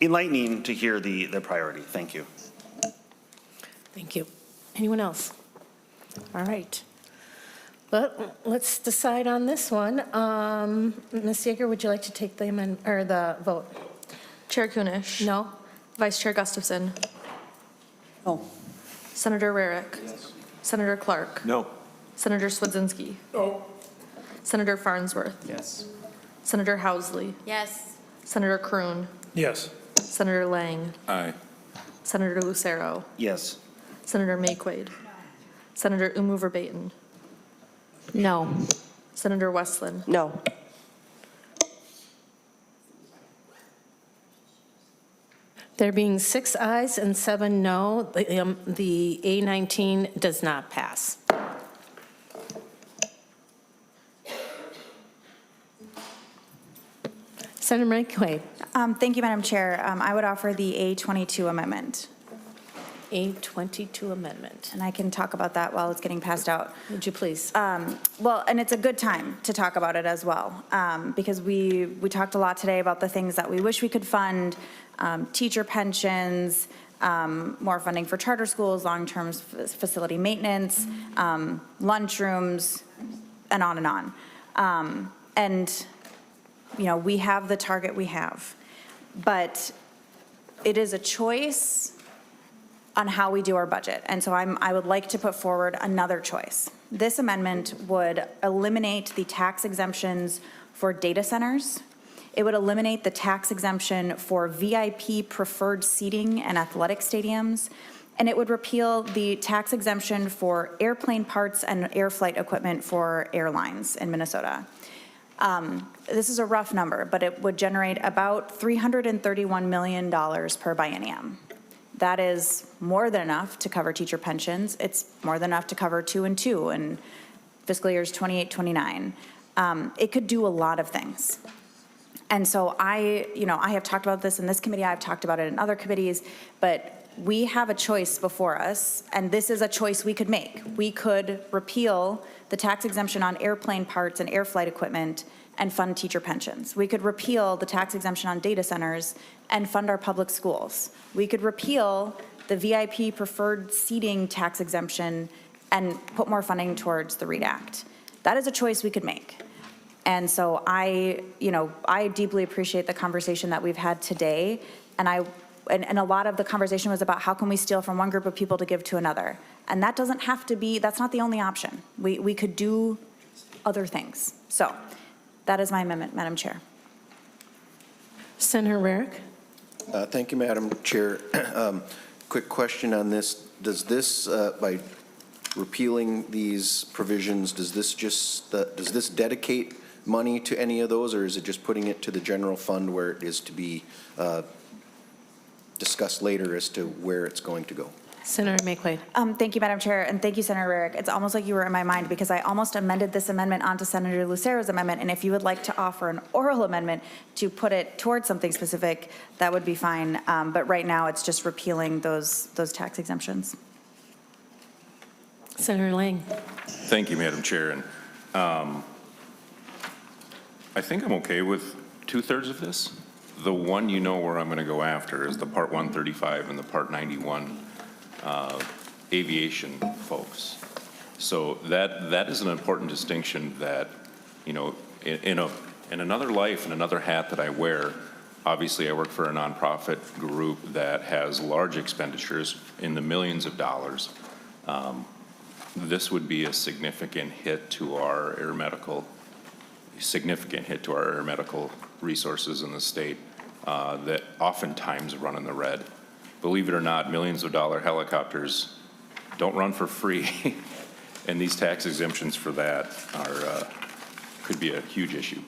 enlightening to hear the priority. Thank you. Thank you. Anyone else? All right. But let's decide on this one. Ms. Yeager, would you like to take the amendment or the vote? Chair Kunesh. No. Vice Chair Gustafson. No. Senator Rarick. Yes. Senator Clark. No. Senator Swedzinski. No. Senator Farnsworth. Yes. Senator Housley. Yes. Senator Kroon. Yes. Senator Lang. Aye. Senator Lucero. Yes. Senator Mayquade. Senator Umu Verbaeten. No. Senator Westland. No. There being 6 ayes and 7 no, the A19 does not pass. Senator Mayquade. Thank you, Madam Chair. I would offer the A22 amendment, A22 amendment. and I can talk about that while it's getting passed out. Would you please? Well, and it's a good time to talk about it as well, because we talked a lot today about the things that we wish we could fund, teacher pensions, more funding for charter schools, long-term facility maintenance, lunchrooms, and on and on. And, you know, we have the target we have, but it is a choice on how we do our budget. And so I would like to put forward another choice. This amendment would eliminate the tax exemptions for data centers. It would eliminate the tax exemption for VIP preferred seating and athletic stadiums. And it would repeal the tax exemption for airplane parts and air flight equipment for airlines in Minnesota. This is a rough number, but it would generate about $331 million per biennium. That is more than enough to cover teacher pensions. It's more than enough to cover 2 and 2 in fiscal years 28, 29. It could do a lot of things. And so I have talked about this in this committee, I've talked about it in other committees, but we have a choice before us, and this is a choice we could make. We could repeal the tax exemption on airplane parts and air flight equipment and fund teacher pensions. We could repeal the tax exemption on data centers and fund our public schools. We could repeal the VIP preferred seating tax exemption and put more funding towards the READ Act. That is a choice we could make. And so I deeply appreciate the conversation that we've had today, and a lot of the conversation was about how can we steal from one group of people to give to another. And that doesn't have to be, that's not the only option. We could do other things. So that is my amendment, Madam Chair. Senator Rarick. Thank you, Madam Chair. Quick question on this. Does this, by repealing these provisions, does this dedicate money to any of those, or is it just putting it to the general fund where it is to be discussed later as to where it's going to go? Senator Mayquade. Thank you, Madam Chair, and thank you, Senator Rarick. It's almost like you were in my mind because I almost amended this amendment onto Senator Lucero's amendment, and if you would like to offer an oral amendment to put it towards something specific, that would be fine. But right now, it's just repealing those tax exemptions. Senator Lang. Thank you, Madam Chair. And I think I'm okay with 2/3 of this. The one where I'm going to go after is the Part 135 and the Part 91 aviation folks. So that is an important distinction that, in another life, in another hat that I wear, obviously I work for a nonprofit group that has large expenditures in the millions of dollars. This would be a significant hit to our air medical resources in the state that oftentimes run in the red. Believe it or not, millions of dollar helicopters don't run for free, and these tax exemptions for that could be a huge issue.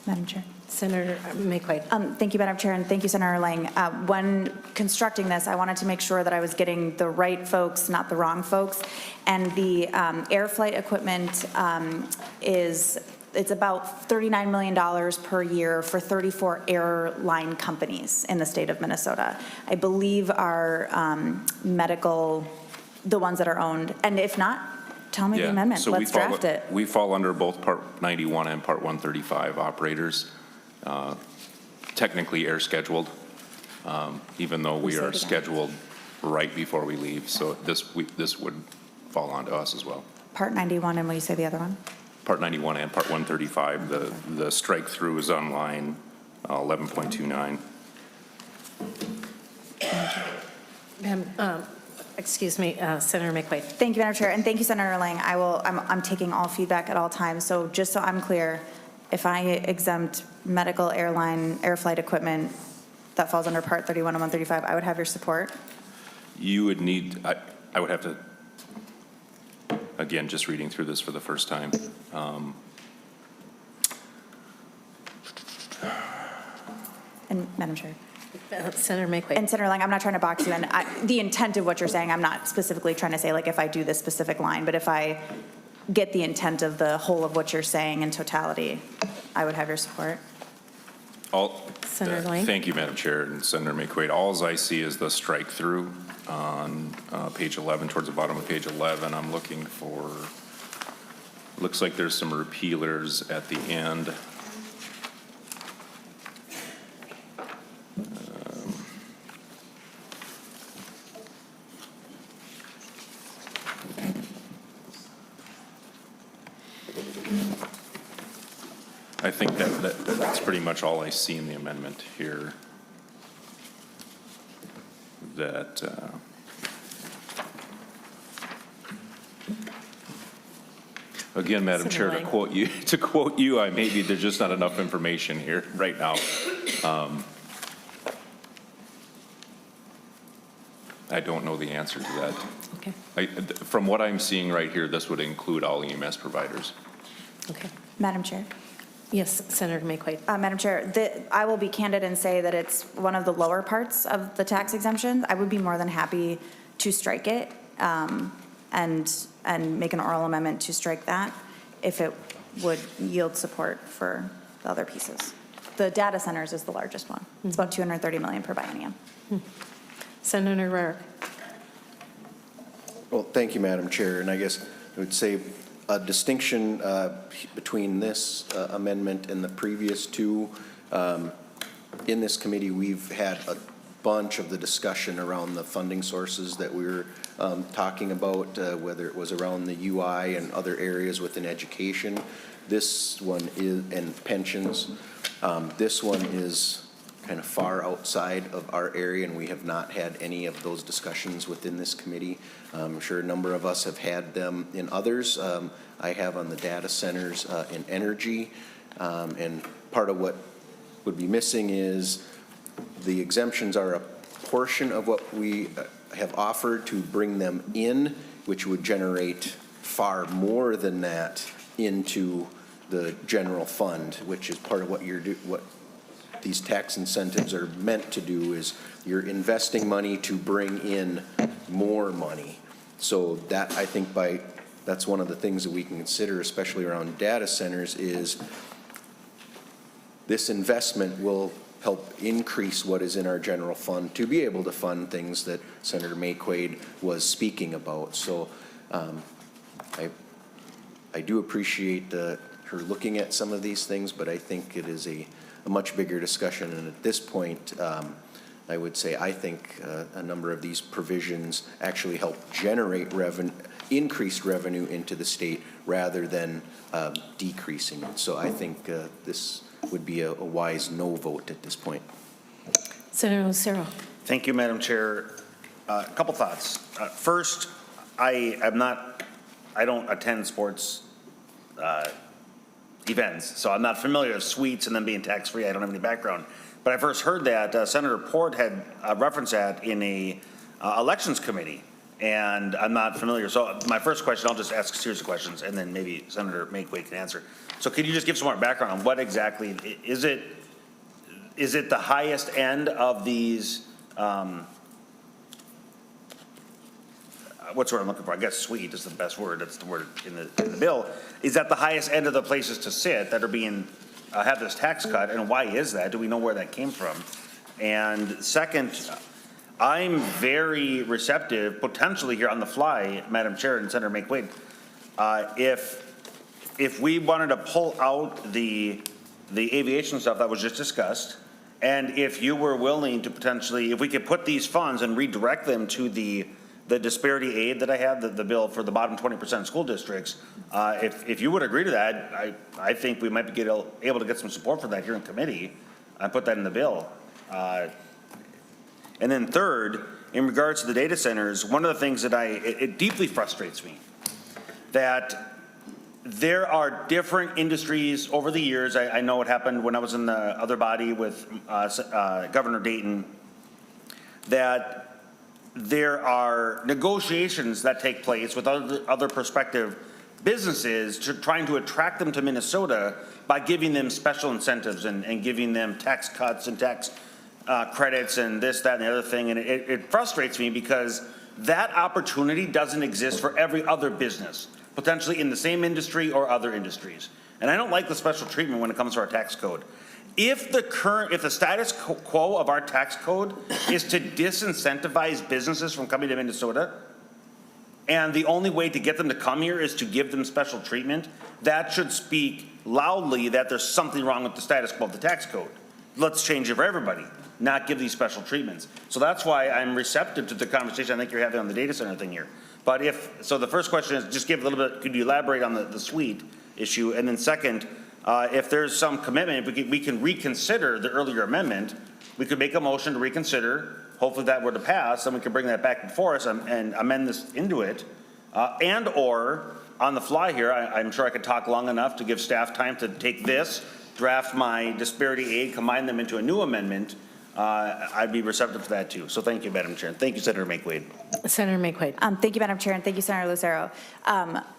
Madam Chair. Senator McQuaid. Thank you, Madam Chair, and thank you, Senator Lang. When constructing this, I wanted to make sure that I was getting the right folks, not the wrong folks. And the air flight equipment it's about $39 million per year for 34 airline companies in the state of Minnesota. I believe are medical, the ones that are owned. And if not, tell me the amendment. So Let's draft it. We fall under both Part 91 and Part 135 operators, technically air scheduled, even though we are scheduled right before we leave. So this would fall onto us as well. Part 91, and will you say the other one? Part 91 and Part 135, the strike through is on line 11.29. Excuse me, Senator McQuaid. Thank you, Madam Chair, and thank you, Senator Lang. I'm taking all feedback at all times. So just so I'm clear, if I exempt medical airline air flight equipment that falls under Part 31 and 135, I would have your support? You would need, I would have to, again, just reading through this for the first time. And Madam Chair. Senator McQuaid. And Senator Lang, I'm not trying to box you in. The intent of what you're saying, I'm not specifically trying to say like if I do this specific line, but if I get the intent of the whole of what you're saying in totality, I would have your support. Senator Lang. Thank you, Madam Chair, and Senator McQuaid. All I see is the strike through on page 11, towards the bottom of page 11. I'm looking for, looks like there's some repealers at the end. I think that's pretty much all I see in the amendment here. That again, Madam Chair, to quote you, maybe there's just not enough information here right now. I don't know the answer to that. Okay. From what I'm seeing right here, this would include all EMS providers. Okay. Madam Chair. Yes, Senator McQuaid. Madam Chair, I will be candid and say that it's one of the lower parts of the tax exemption. I would be more than happy to strike it and make an oral amendment to strike that if it would yield support for the other pieces. The data centers is the largest one. It's about $230 million per biennium. Senator Rarick. Well, thank you, Madam Chair. And I guess I would say a distinction between this amendment and the previous two. In this committee, we've had a bunch of the discussion around the funding sources that we were talking about, whether it was around the UI and other areas within education. This one is, and pensions. This one is kind of far outside of our area, and we have not had any of those discussions within this committee. I'm sure a number of us have had them in others. I have on the data centers in energy, and part of what would be missing is the exemptions are a portion of what we have offered to bring them in, which would generate far more than that into the general fund, which is part of what what these tax incentives are meant to do. Is you're investing money to bring in more money. So that, I think, that's one of the things that we can consider, especially around data centers, is this investment will help increase what is in our general fund to be able to fund things that Senator McQuaid was speaking about. So I do appreciate her looking at some of these things, but I think it is a much bigger discussion. And at this point, I would say I think a number of these provisions actually help generate increased revenue into the state rather than decreasing it. So I think this would be a wise no vote at this point. Senator Lucero. Thank you, Madam Chair. A couple thoughts. First, I don't attend sports events, so I'm not familiar with suites and them being tax-free. I don't have any background. But I first heard that Senator Port had referenced that in a elections committee, and I'm not familiar. So my first question, I'll just ask a series of questions, and then maybe Senator McQuaid can answer. So can you just give some more background on what exactly, is it is it the highest end of these, what's the word I'm looking for? I guess sweet is the best word. That's the word in the bill. Is that the highest end of the places to sit that are being, have this tax cut? And why is that? Do we know where that came from? And second, I'm very receptive, potentially here on the fly, Madam Chair and Senator McQuaid, if we wanted to pull out the aviation stuff that was just discussed, and if you were willing to potentially, if we could put these funds and redirect them to the disparity aid that I had, the bill for the bottom 20% of school districts, if you would agree to that, I think we might be able to get some support for that here in committee. I put that in the bill. And then third, in regards to the data centers, one of the things that it deeply frustrates me that there are different industries over the years. I know what happened when I was in the other body with Governor Dayton, that there are negotiations that take place with other prospective businesses trying to attract them to Minnesota by giving them special incentives and giving them tax cuts and tax credits and this, that, and the other thing. And it frustrates me because that opportunity doesn't exist for every other business, potentially in the same industry or other industries. And I don't like the special treatment when it comes to our tax code. If the status quo of our tax code is to disincentivize businesses from coming to Minnesota, and the only way to get them to come here is to give them special treatment, that should speak loudly that there's something wrong with the status quo of the tax code. Let's change it for everybody, not give these special treatments. So that's why I'm receptive to the conversation I think you're having on the data center thing here. But so the first question is just give a little bit, could you elaborate on the suite issue? And then second, if there's some commitment, we can reconsider the earlier amendment. We could make a motion to reconsider. Hopefully that were to pass, then we can bring that back before us and amend this into it. And or on the fly here, I'm sure I could talk long enough to give staff time to take this, draft my disparity aid, combine them into a new amendment. I'd be receptive to that too. So thank you, Madam Chair. Thank you, Senator McQuaid. Senator McQuaid. Thank you, Madam Chair, and thank you, Senator Lucero.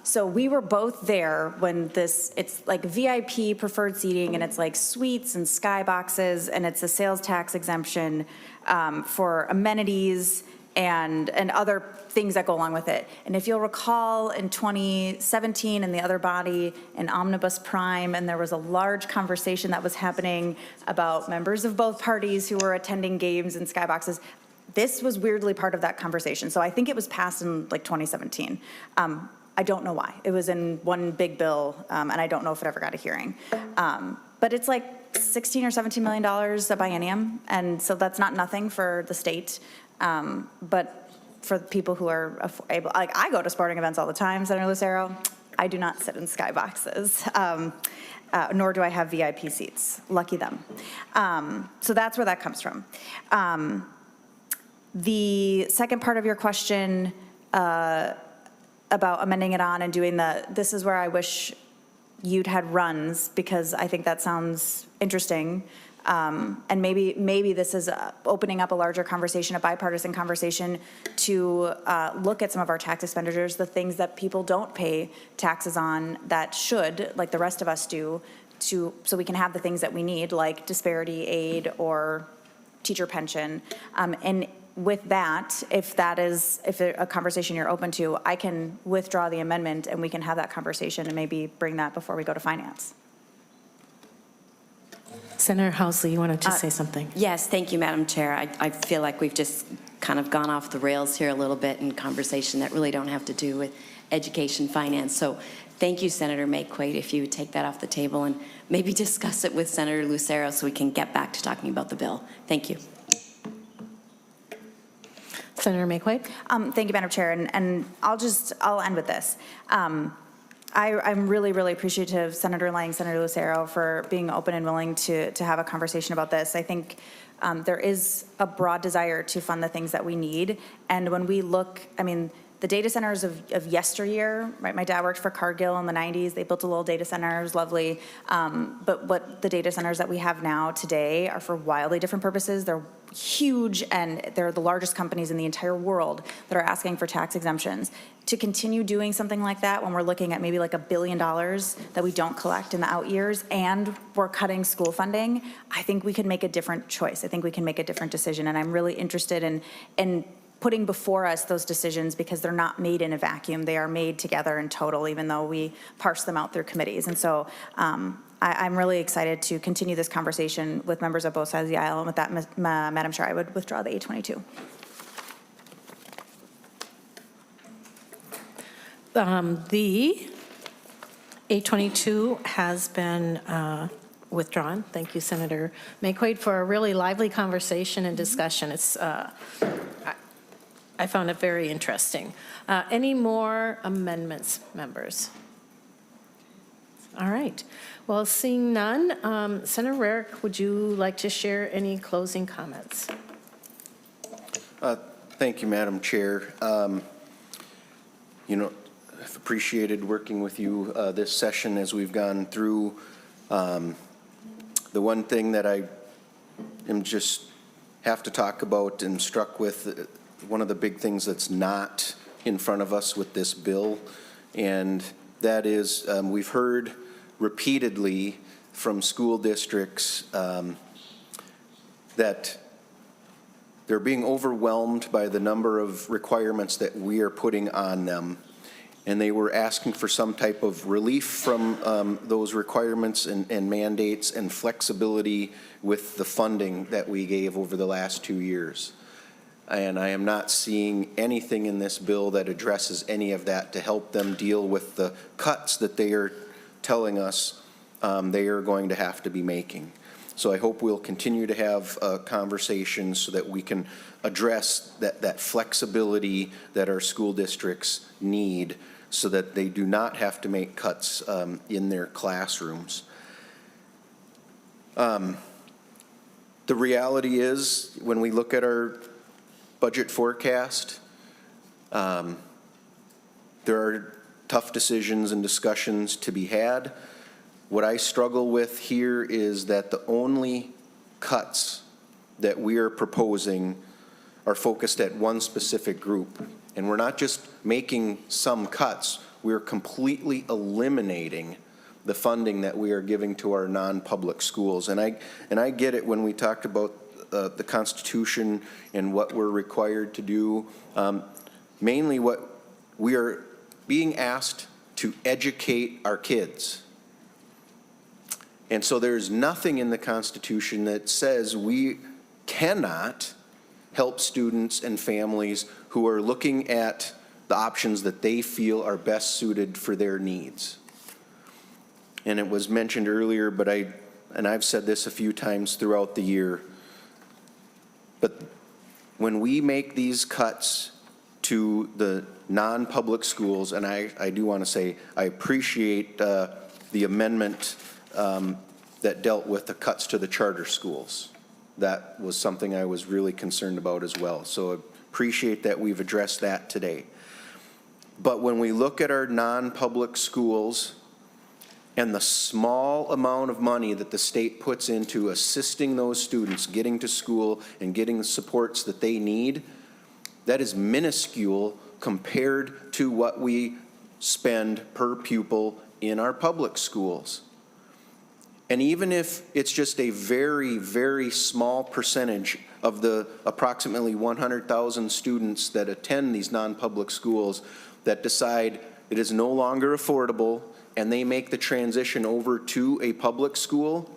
So we were both there when it's like VIP preferred seating, and it's like suites and skyboxes, and it's a sales tax exemption for amenities and other things that go along with it. And if you'll recall, in 2017 in the other body, in Omnibus Prime, and there was a large conversation that was happening about members of both parties who were attending games and skyboxes. This was weirdly part of that conversation. So I think it was passed in like 2017. I don't know why. It was in one big bill, and I don't know if it ever got a hearing. But it's like $16 or $17 million a biennium, and so that's not nothing for the state. But for people who are able, like I go to sporting events all the time, Senator Lucero. I do not sit in skyboxes, nor do I have VIP seats. Lucky them. So that's where that comes from. The second part of your question about amending it on and doing this is where I wish you'd had runs, because I think that sounds interesting. And maybe this is opening up a larger conversation, a bipartisan conversation, to look at some of our tax expenditures, the things that people don't pay taxes on that should, like the rest of us do, so we can have the things that we need, like disparity aid or teacher pension. And with that, if a conversation you're open to, I can withdraw the amendment and we can have that conversation and maybe bring that before we go to finance. Senator Housley, you wanted to say something? Yes, thank you, Madam Chair. I feel like we've just kind of gone off the rails here a little bit in conversation that really don't have to do with education finance. So thank you, Senator McQuaid, if you would take that off the table and maybe discuss it with Senator Lucero so we can get back to talking about the bill. Thank you. Senator McQuaid. Thank you, Madam Chair, and I'll end with this. I'm really, really appreciative, Senator Lang, Senator Lucero, for being open and willing to have a conversation about this. I think there is a broad desire to fund the things that we need, and when we look, the data centers of yesteryear, right? My dad worked for Cargill in the 90s. They built a little data center. It was lovely. But what the data centers that we have now today are for wildly different purposes. They're huge, and they're the largest companies in the entire world that are asking for tax exemptions. To continue doing something like that when we're looking at maybe like $1 billion that we don't collect in the out years, and we're cutting school funding, I think we could make a different choice. I think we can make a different decision, and I'm really interested in putting before us those decisions, because they're not made in a vacuum. They are made together in total, even though we parse them out through committees. And so I'm really excited to continue this conversation with members of both sides of the aisle. And with that, Madam Chair, I would withdraw the A22. The A22 has been withdrawn. Thank you, Senator McQuaid, for a really lively conversation and discussion. It's I found it very interesting. Any more amendments, members? All right. Well, seeing none, Senator Rarick, would you like to share any closing comments? Thank you, Madam Chair. You know, I've appreciated working with you this session as we've gone through. The one thing that I am just have to talk about and struck with, one of the big things that's not in front of us with this bill, and that is we've heard repeatedly from school districts that they're being overwhelmed by the number of requirements that we are putting on them. And they were asking for some type of relief from those requirements and mandates and flexibility with the funding that we gave over the last 2 years. And I am not seeing anything in this bill that addresses any of that to help them deal with the cuts that they are telling us they are going to have to be making. So I hope we'll continue to have conversations so that we can address that flexibility that our school districts need, so that they do not have to make cuts in their classrooms. The reality is, when we look at our budget forecast, there are tough decisions and discussions to be had. What I struggle with here is that the only cuts that we are proposing are focused at one specific group. And we're not just making some cuts, we're completely eliminating the funding that we are giving to our non-public schools. And I get it when we talked about the Constitution and what we're required to do. Mainly what we are being asked to educate our kids. And so there's nothing in the Constitution that says we cannot help students and families who are looking at the options that they feel are best suited for their needs. And it was mentioned earlier, but I've said this a few times throughout the year, but when we make these cuts to the non-public schools, and I do want to say I appreciate the amendment that dealt with the cuts to the charter schools. That was something I was really concerned about as well. So I appreciate that we've addressed that today. But when we look at our non-public schools and the small amount of money that the state puts into assisting those students getting to school and getting the supports that they need, that is minuscule compared to what we spend per pupil in our public schools. And even if it's just a very, very small percentage of the approximately 100,000 students that attend these non-public schools that decide it is no longer affordable and they make the transition over to a public school,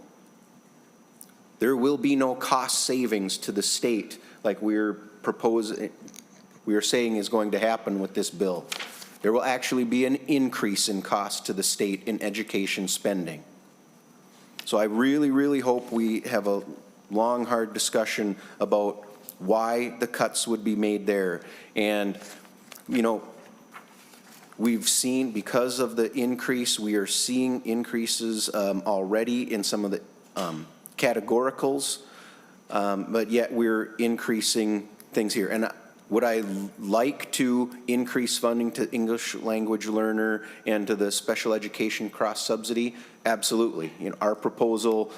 there will be no cost savings to the state like we're saying is going to happen with this bill. There will actually be an increase in cost to the state in education spending. So I really, really hope we have a long, hard discussion about why the cuts would be made there. And, you know, we've seen, because of the increase, we are seeing increases already in some of the categoricals, but yet we're increasing things here. And Would I like to increase funding to English language learner and to the special education cross-subsidy? Absolutely. You know, our proposal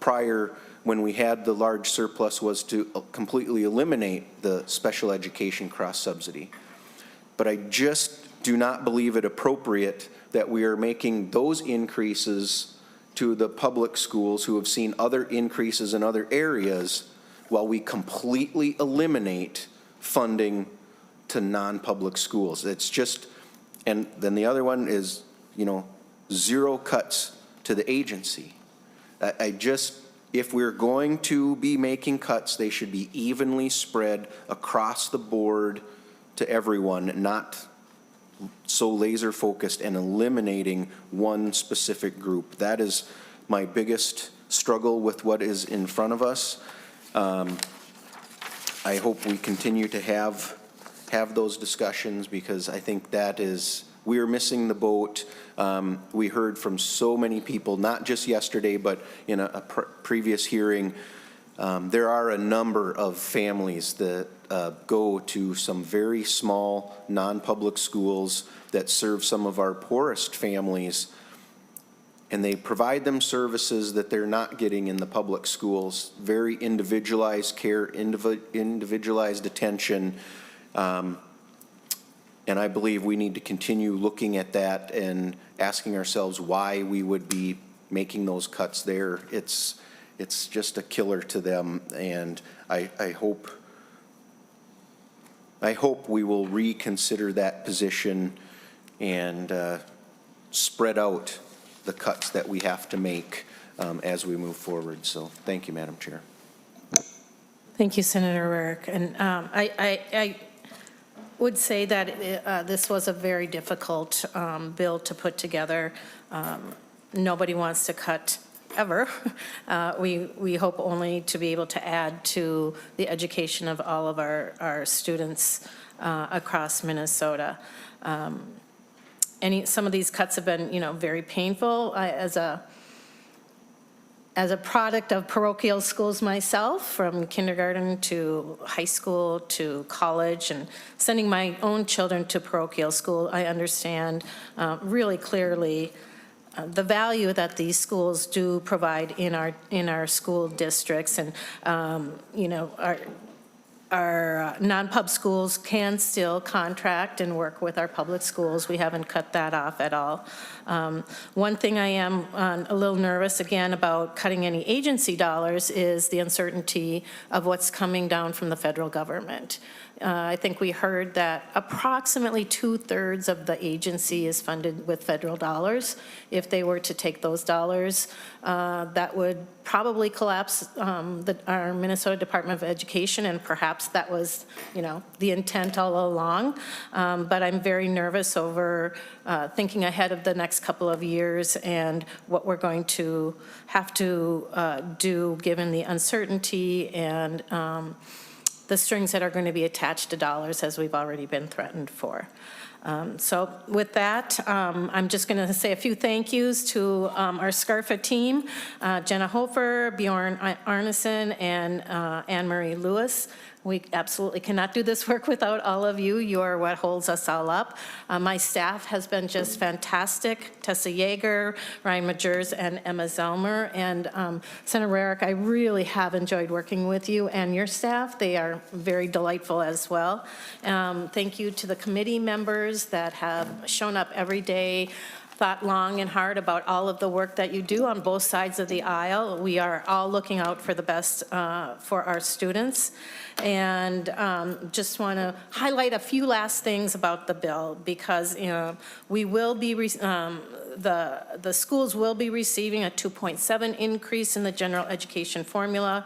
prior, when we had the large surplus, was to completely eliminate the special education cross-subsidy. But I just do not believe it appropriate that we are making those increases to the public schools who have seen other increases in other areas while we completely eliminate funding to non-public schools. It's just, and then the other one is, you know, zero cuts to the agency. I just, if we're going to be making cuts, they should be evenly spread across the board to everyone, not so laser focused and eliminating one specific group. That is my biggest struggle with what is in front of us. I hope we continue to have those discussions, because I think that is, we are missing the boat. We heard from so many people, not just yesterday, but in a previous hearing. There are a number of families that go to some very small non-public schools that serve some of our poorest families, and they provide them services that they're not getting in the public schools. Very individualized care, individualized attention. And I believe we need to continue looking at that and asking ourselves why we would be making those cuts there. It's just a killer to them, and I hope we will reconsider that position and spread out the cuts that we have to make as we move forward. So thank you, Madam Chair. Thank you, Senator Rarick. And I would say that this was a very difficult bill to put together. Nobody wants to cut ever. We hope only to be able to add to the education of all of our students across Minnesota. Some of these cuts have been, you know, very painful. As a product of parochial schools myself, from kindergarten to high school to college, and sending my own children to parochial school, I understand really clearly the value that these schools do provide in our school districts. And you know, our non-pub schools can still contract and work with our public schools. We haven't cut that off at all. One thing I am a little nervous again about cutting any agency dollars is the uncertainty of what's coming down from the federal government. I think we heard that approximately 2/3 of the agency is funded with federal dollars. If they were to take those dollars, that would probably collapse our Minnesota Department of Education, and perhaps that was, you know, the intent all along. But I'm very nervous over thinking ahead of the next couple of years and what we're going to have to do given the uncertainty and the strings that are going to be attached to dollars, as we've already been threatened for. So with that, I'm just going to say a few thank yous to our SCARFA team, Jenna Hofer, Bjorn Arneson, and Anne-Marie Lewis. We absolutely cannot do this work without all of you. You are what holds us all up. My staff has been just fantastic. Tessa Yeager, Ryan Majers, and Emma Zelmer. And Senator Rarick, I really have enjoyed working with you and your staff. They are very delightful as well. Thank you to the committee members that have shown up every day, thought long and hard about all of the work that you do on both sides of the aisle. We are all looking out for the best for our students. And just want to highlight a few last things about the bill, because you know, we will be the schools will be receiving a 2.7 increase in the general education formula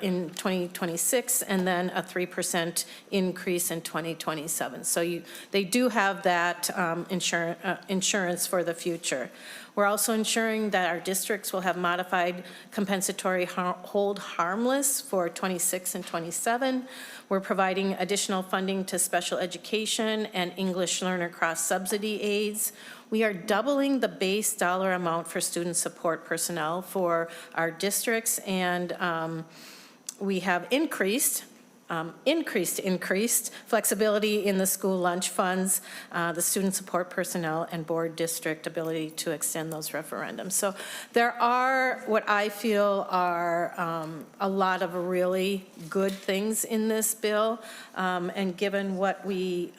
in 2026, and then a 3% increase in 2027. So they do have that insurance for the future. We're also ensuring that our districts will have modified compensatory hold harmless for 26 and 27. We're providing additional funding to special education and English learner cross-subsidy aids. We are doubling the base dollar amount for student support personnel for our districts, and we have increased increased flexibility in the school lunch funds, the student support personnel, and board district ability to extend those referendums. So there are what I feel are a lot of really good things in this bill, and given what we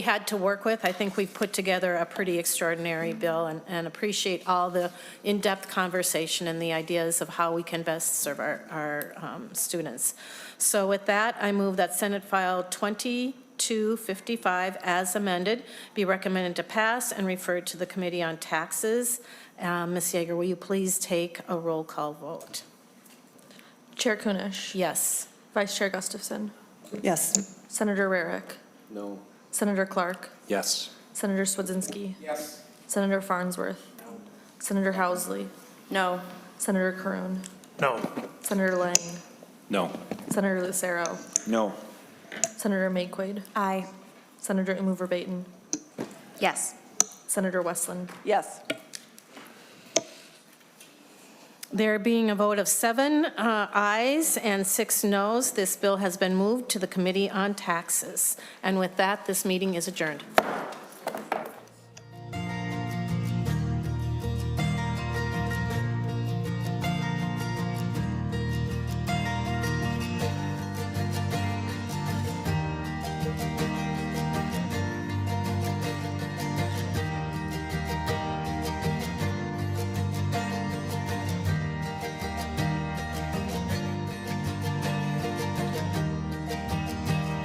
had to work with, I think we've put together a pretty extraordinary bill, and appreciate all the in-depth conversation and the ideas of how we can best serve our students. So with that, I move that Senate File 2255 as amended be recommended to pass and referred to the Committee on Taxes. Ms. Yeager, will you please take a roll call vote? Chair Kunesh. Yes. Vice Chair Gustafson. Yes. Senator Rarick. No. Senator Clark. Yes. Senator Swedzinski. Yes. Senator Farnsworth. Senator Housley. No. Senator Crewn. No. Senator Lang. No. Senator Lucero. No. Senator Mayquaid. Aye. Senator Umu Verbatim. Yes. Senator Westland. Yes. There being a vote of 7 ayes and 6 noes, this bill has been moved to the Committee on Taxes. And with that, this meeting is adjourned.